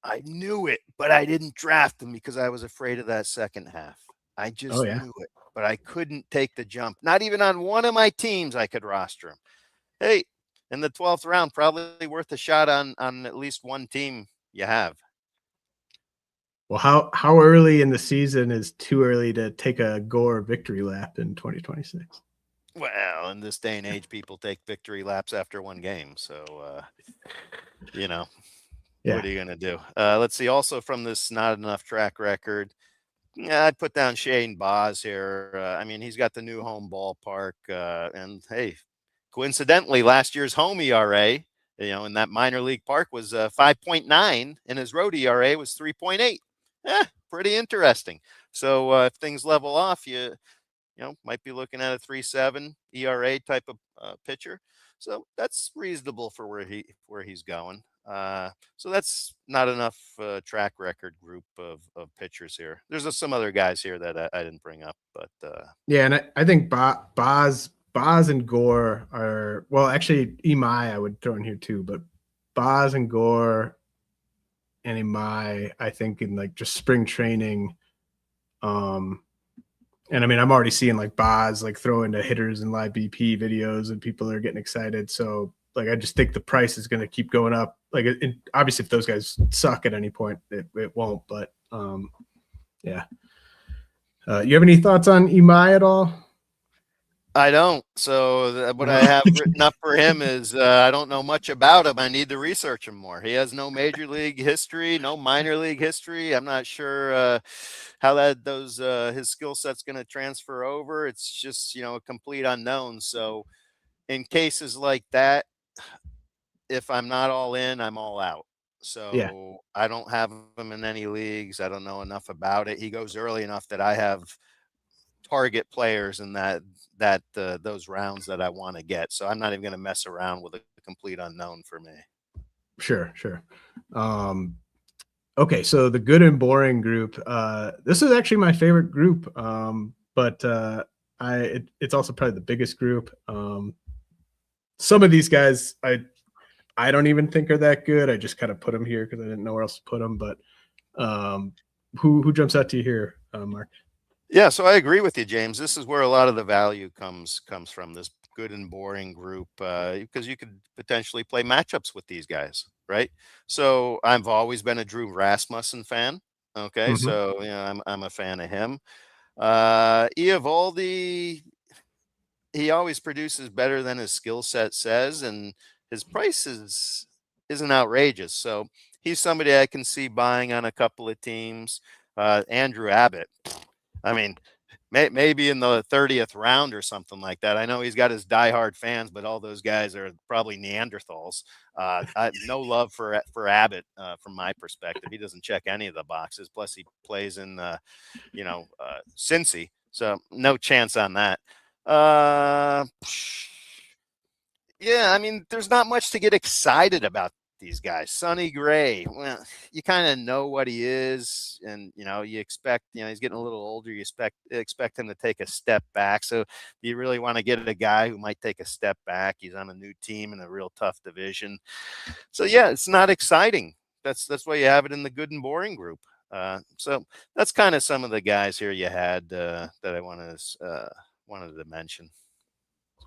I knew it, but I didn't draft him because I was afraid of that second half. I just knew it, but I couldn't take the jump. Not even on one of my teams I could roster him. Hey, in the 12th round, probably worth a shot on at least one team you have. Well, how early in the season is too early to take a Gore victory lap in 2026? Well, in this day and age, people take victory laps after one game. So, you know, what are you going to do? Let's see. Also from this not enough track record, I'd put down Shane Boz here. I mean, he's got the new home ballpark. And, hey, coincidentally, last year's home ERA, you know, in that minor league park was 5.9, and his road ERA was 3.8. Pretty interesting. So if things level off, you might be looking at a 3.7 ERA type of pitcher. So that's reasonable for where he's going. So that's not enough track record group of pitchers here. There's some other guys here that I didn't bring up, but yeah, and I think Boz and Gore are, well, actually Imai I would throw in here too, but Boz and Gore and Imai, I think in like just spring training, and I mean, I'm already seeing like Boz like throw into hitters and live BP videos, and people are getting excited. So, like, I just think the price is going to keep going up. Like, obviously, if those guys suck at any point, it won't. But yeah. You have any thoughts on Imai at all? I don't. So what I have written up for him is I don't know much about him. I need to research him more. He has no major league history, no minor league history. I'm not sure how his skill set's going to transfer over. It's just a complete unknown. So in cases like that, if I'm not all in, I'm all out. Yeah, So I don't have him in any leagues. I don't know enough about it. He goes early enough that I have target players in those rounds that I want to get. So I'm not even going to mess around with a complete unknown for me. sure. Okay, so the good and boring group. This is actually my favorite group, but it's also probably the biggest group. Some of these guys I don't even think are that good. I just kind of put them here because I didn't know where else to put them. But who jumps out to you here, Mark? Yeah, so I agree with you, James. This is where a lot of the value comes from, this good and boring group, because you could potentially play matchups with these guys, right? So I've always been a Drew Rasmussen fan. Okay, Mm-hmm. so I'm a fan of him. Eovaldi, he always produces better than his skill set says, and his price isn't outrageous. So he's somebody I can see buying on a couple of teams. Andrew Abbott, I mean, maybe in the 30th round or something like that. I know he's got his diehard fans, but all those guys are probably Neanderthals. No love for Abbott from my perspective. He doesn't check any of the boxes. Plus, he plays in Cincy, so no chance on that. Yeah, I mean, there's not much to get excited about these guys. Sonny Gray, well, you kind of know what he is, and you expect, he's getting a little older. You expect him to take a step back. So, do you really want to get a guy who might take a step back? He's on a new team in a real tough division. So, yeah, it's not exciting. That's why you have it in the good and boring group. So that's kind of some of the guys here you had that I wanted to mention.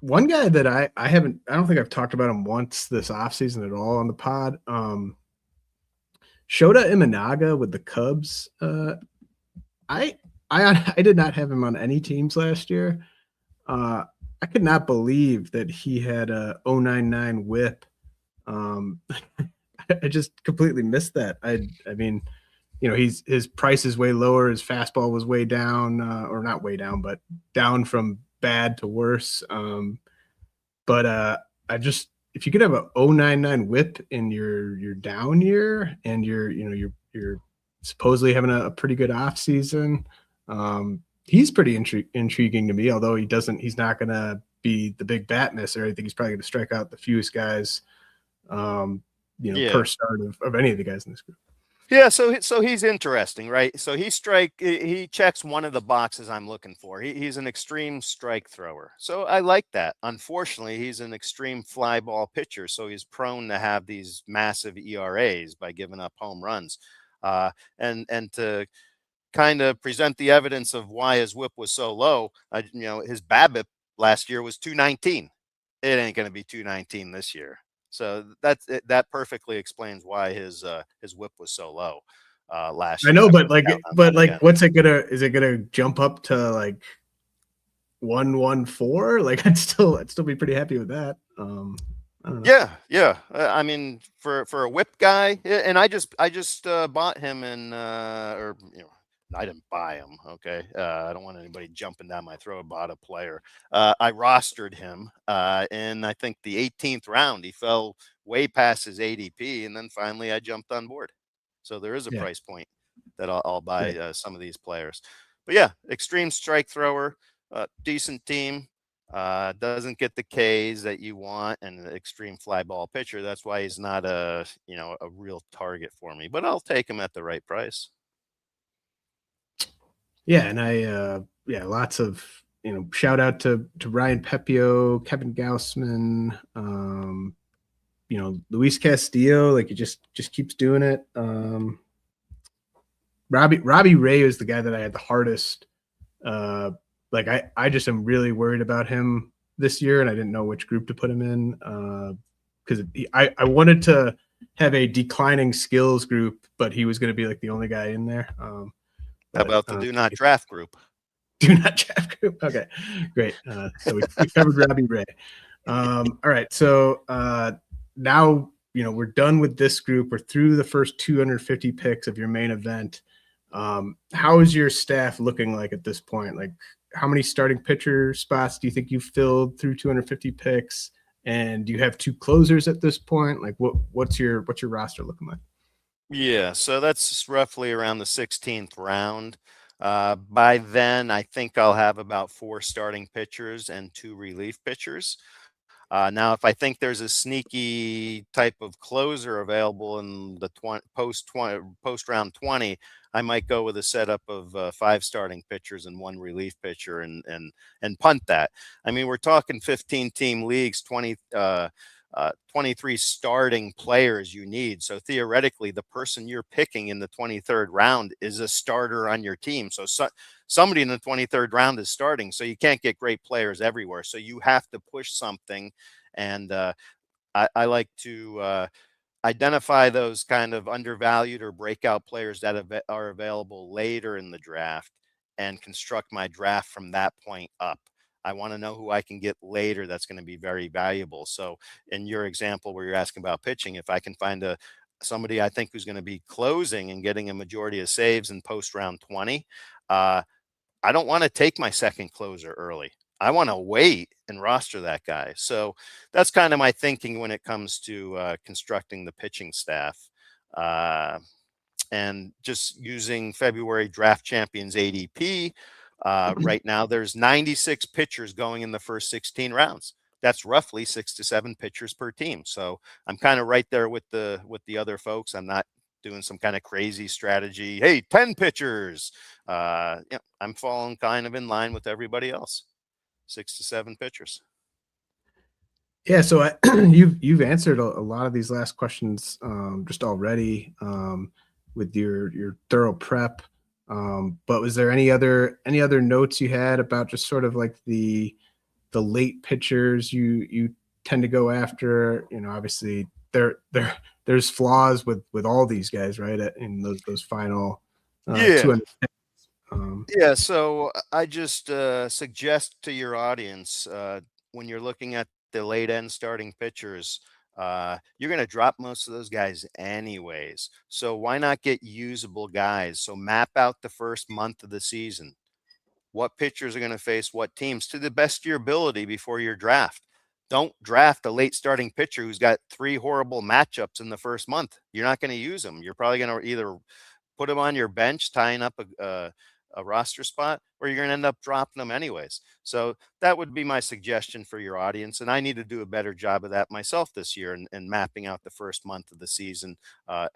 One guy that I don't think I've talked about him once this offseason at all on the pod. Shota Imanaga with the Cubs. I did not have him on any teams last year. I could not believe that he had a 0.99 whip. I just completely missed that. I mean, his price is way lower. His fastball was way down, or not way down, but down from bad to worse. But if you could have a 0.99 whip in your down year, and you're supposedly having a pretty good off season, he's pretty intriguing to me. Although he's not going to be the big bat misser. I think he's probably going to strike out the fewest guys, per start of any of the guys in this group. Yeah, so he's interesting, right? So he checks one of the boxes I'm looking for. He's an extreme strike thrower. So I like that. Unfortunately, he's an extreme fly ball pitcher, so he's prone to have these massive ERAs by giving up home runs. And to kind of present the evidence of why his whip was so low, his BABIP last year was 219. It ain't going to be 219 this year. So that perfectly explains why his whip was so low last year. I know, but what's it gonna? Is it gonna jump up to like 114? Like I'd still be pretty happy with that. I don't know. Yeah. I mean, for a whip guy, and I just bought him I didn't buy him. Okay. I don't want anybody jumping down my throat about a player. I rostered him in, I think, the 18th round. He fell way past his ADP. And then finally I jumped on board. So there is a price point that I'll buy some of these players. But yeah, extreme strike thrower, decent team, doesn't get the Ks that you want, and an extreme fly ball pitcher. That's why he's not a real target for me, but I'll take him at the right price. Yeah, and lots of shout out to Ryan Pepio, Kevin Gaussman, Luis Castillo. Like he just keeps doing it. Robbie Ray is the guy that I had the hardest. I just am really worried about him this year, and I didn't know which group to put him in because I wanted to have a declining skills group, but he was going to be like the only guy in there. How about the do not draft group? Do not draft group. Okay, great. So we covered Robbie Ray. All right. So now, we're done with this group. We're through the first 250 picks of your main event. How is your staff looking like at this point? Like, how many starting pitcher spots do you think you've filled through 250 picks? And do you have 2 closers at this point? Like, what's your roster looking like? Yeah, so that's roughly around the 16th round. By then, I think I'll have about 4 starting pitchers and 2 relief pitchers. Now, if I think there's a sneaky type of closer available in the post round 20, I might go with a setup of 5 starting pitchers and 1 relief pitcher and punt that. I mean, we're talking 15-team leagues, 23 starting players you need. So theoretically, the person you're picking in the 23rd round is a starter on your team. So somebody in the 23rd round is starting. So you can't get great players everywhere. So you have to push something. And I like to identify those kind of undervalued or breakout players that are available later in the draft and construct my draft from that point up. I want to know who I can get later that's going to be very valuable. So in your example where you're asking about pitching, if I can find somebody I think who's going to be closing and getting a majority of saves in post round 20, I don't want to take my second closer early. I want to wait and roster that guy. So that's kind of my thinking when it comes to constructing the pitching staff. And just using February Draft Champions ADP, right now there's 96 pitchers going in the first 16 rounds. That's roughly 6 to 7 pitchers per team. So I'm kind of right there with the other folks. I'm not doing some kind of crazy strategy. Hey, 10 pitchers. I'm falling kind of in line with everybody else. 6 to 7 pitchers. Yeah, so you've answered a lot of these last questions just already with your thorough prep. But was there any other notes you had about just sort of like the late pitchers you tend to go after? Obviously there's flaws with all these guys, right? In those final 200. Yeah, so I just suggest to your audience when you're looking at the late end starting pitchers, you're going to drop most of those guys anyways. So why not get usable guys? So map out the first month of the season. What pitchers are going to face what teams to the best of your ability before your draft. Don't draft a late starting pitcher who's got 3 horrible matchups in the first month. You're not going to use them. You're probably going to either put them on your bench, tying up a roster spot, or you're going to end up dropping them anyways. So that would be my suggestion for your audience. And I need to do a better job of that myself this year and mapping out the first month of the season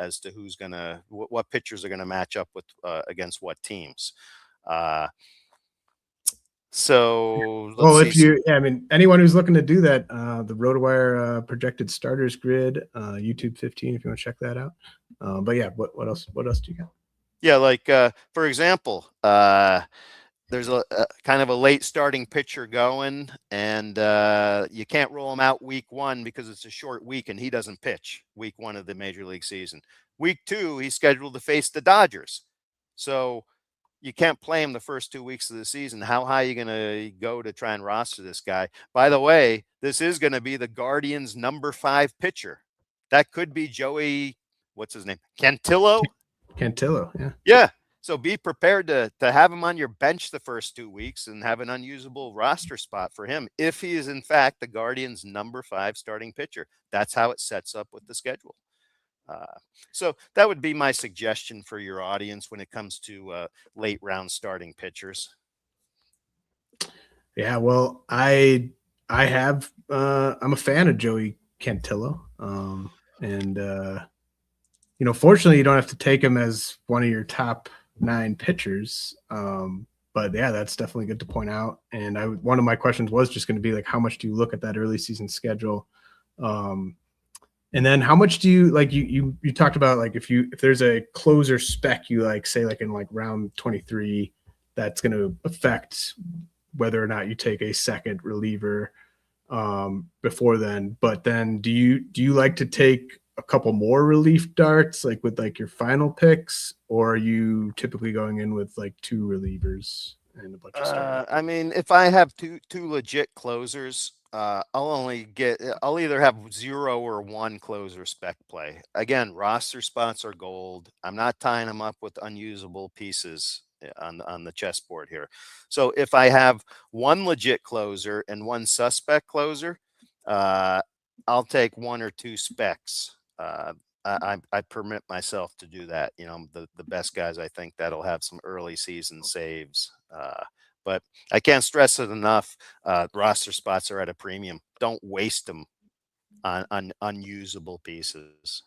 as to who's going to, what pitchers are going to match up with against what teams. So let's see. Anyone who's looking to do that, the RotoWire projected starters grid, YouTube 15, if you want to check that out. But yeah, what else do you got? Yeah, like for example, there's a kind of a late starting pitcher going, and you can't roll him out week 1 because it's a short week and he doesn't pitch week 1 of the Major League season. Week 2, he's scheduled to face the Dodgers. So you can't play him the first 2 weeks of the season. How high are you going to go to try and roster this guy? By the way, this is going to be the Guardians' number 5 pitcher. That could be Joey, what's his name? Cantillo, yeah. Yeah. So be prepared to have him on your bench the first 2 weeks and have an unusable roster spot for him if he is, in fact, the Guardians' number 5 starting pitcher. That's how it sets up with the schedule. So that would be my suggestion for your audience when it comes to late round starting pitchers. Yeah, well, I'm a fan of Joey Cantillo. Fortunately you don't have to take him as one of your top 9 pitchers. But yeah, that's definitely good to point out. And one of my questions was just going to be like, how much do you look at that early season schedule? And then how much do you like you talked about like if there's a closer spec you like say like in like round 23 that's going to affect whether or not you take a second reliever before then. But then do you like to take a couple more relief darts like with like your final picks, or are you typically going in with like 2 relievers and a bunch of starters. I mean, if I have two legit closers, I'll either have 0 or 1 closer spec play. Again, roster spots are gold. I'm not tying them up with unusable pieces on the chessboard here. So if I have 1 legit closer and 1 suspect closer, I'll take 1 or 2 specs. I permit myself to do that. You know, the best guys I think that'll have some early season saves. But I can't stress it enough. Roster spots are at a premium. Don't waste them on unusable pieces.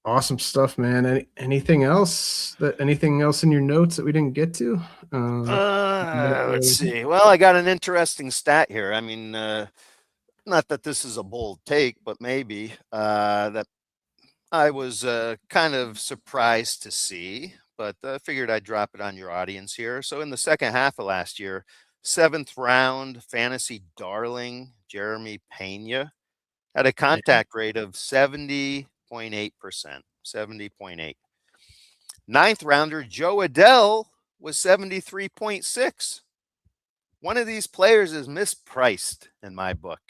Awesome stuff, man. Anything else in your notes that we didn't get to? Let's see. Well, I got an interesting stat here. I mean, not that this is a bold take, but maybe that I was kind of surprised to see, but I figured I'd drop it on your audience here. So in the second half of last year, 7th round fantasy darling Jeremy Pena had a contact rate of 70.8%, 70.8. 9th rounder Joe Adell was 73.6. One of these players is mispriced in my book.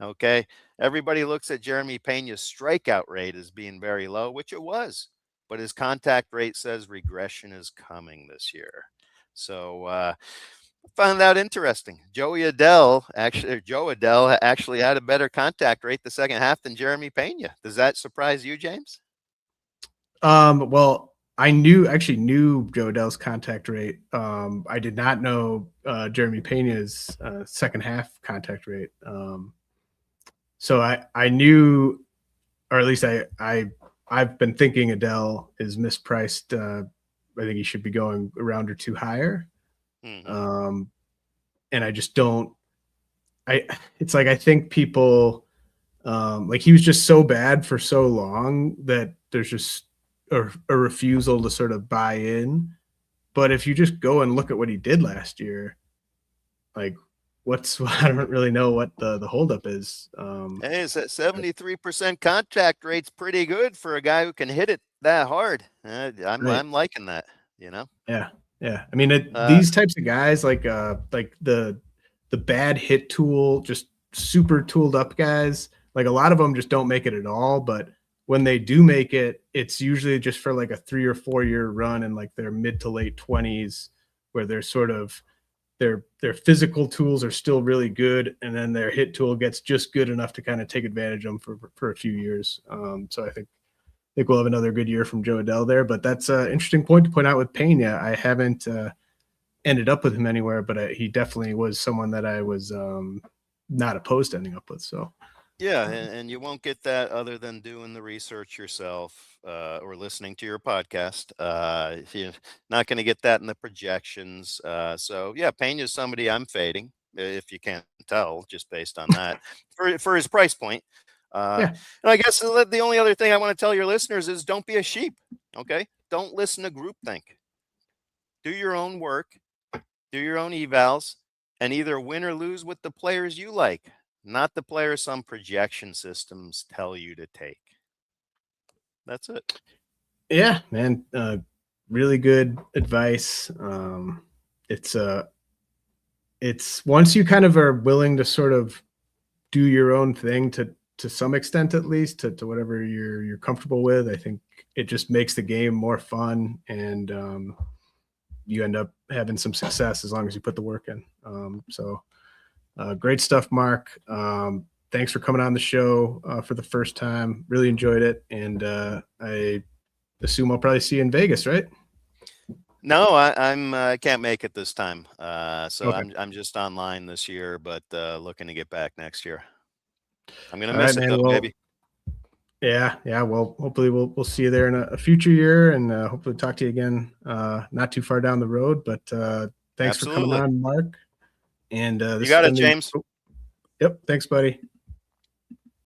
Okay. Everybody looks at Jeremy Pena's strikeout rate as being very low, which it was, but his contact rate says regression is coming this year. So I found that interesting. Joe Adell actually had a better contact rate the second half than Jeremy Pena. Does that surprise you, James? Well, I knew Joe Adell's contact rate. I did not know Jeremy Pena's second half contact rate. So I knew, or at least I've been thinking Adell is mispriced. I think he should be going a round or 2 higher. Mm-hmm. And I just don't. It's like I think people like he was just so bad for so long that there's just a refusal to sort of buy in. But if you just go and look at what he did last year, like. I don't really know what the holdup is. Hey, is that 73% contact rate's pretty good for a guy who can hit it that hard. I'm liking that, you know? Yeah. I mean, these types of guys, like the bad hit tool, just super tooled up guys, like a lot of them just don't make it at all. But when they do make it, it's usually just for like a 3 or 4 year run in like their mid to late 20s, where they're sort of their physical tools are still really good, and then their hit tool gets just good enough to kind of take advantage of them for a few years. So I think we'll have another good year from Joe Adell there. But that's an interesting point to point out with Pena. I haven't ended up with him anywhere, but he definitely was someone that I was not opposed to ending up with. So yeah, and you won't get that other than doing the research yourself or listening to your podcast. You're not going to get that in the projections. So yeah, Pena is somebody I'm fading, if you can't tell, just based on that, for his price point. And I guess the only other thing I want to tell your listeners is don't be a sheep. Okay, don't listen to groupthink. Do your own work, do your own evals, and either win or lose with the players you like. Not the players some projection systems tell you to take. That's it. Yeah, man. Really good advice. It's once you kind of are willing to sort of do your own thing to some extent, at least to whatever you're comfortable with, I think it just makes the game more fun, and you end up having some success as long as you put the work in. So great stuff, Mark. Thanks for coming on the show for the first time. Really enjoyed it. And I assume I'll probably see you in Vegas, right? No, I can't make it this time. So okay. I'm just online this year, but looking to get back next year. I'm going to miss it though, baby. Yeah. Well, hopefully we'll see you there in a future year, and hopefully talk to you again not too far down the road. But thanks for coming on, Mark. And you got it, James. Yep. Thanks, buddy.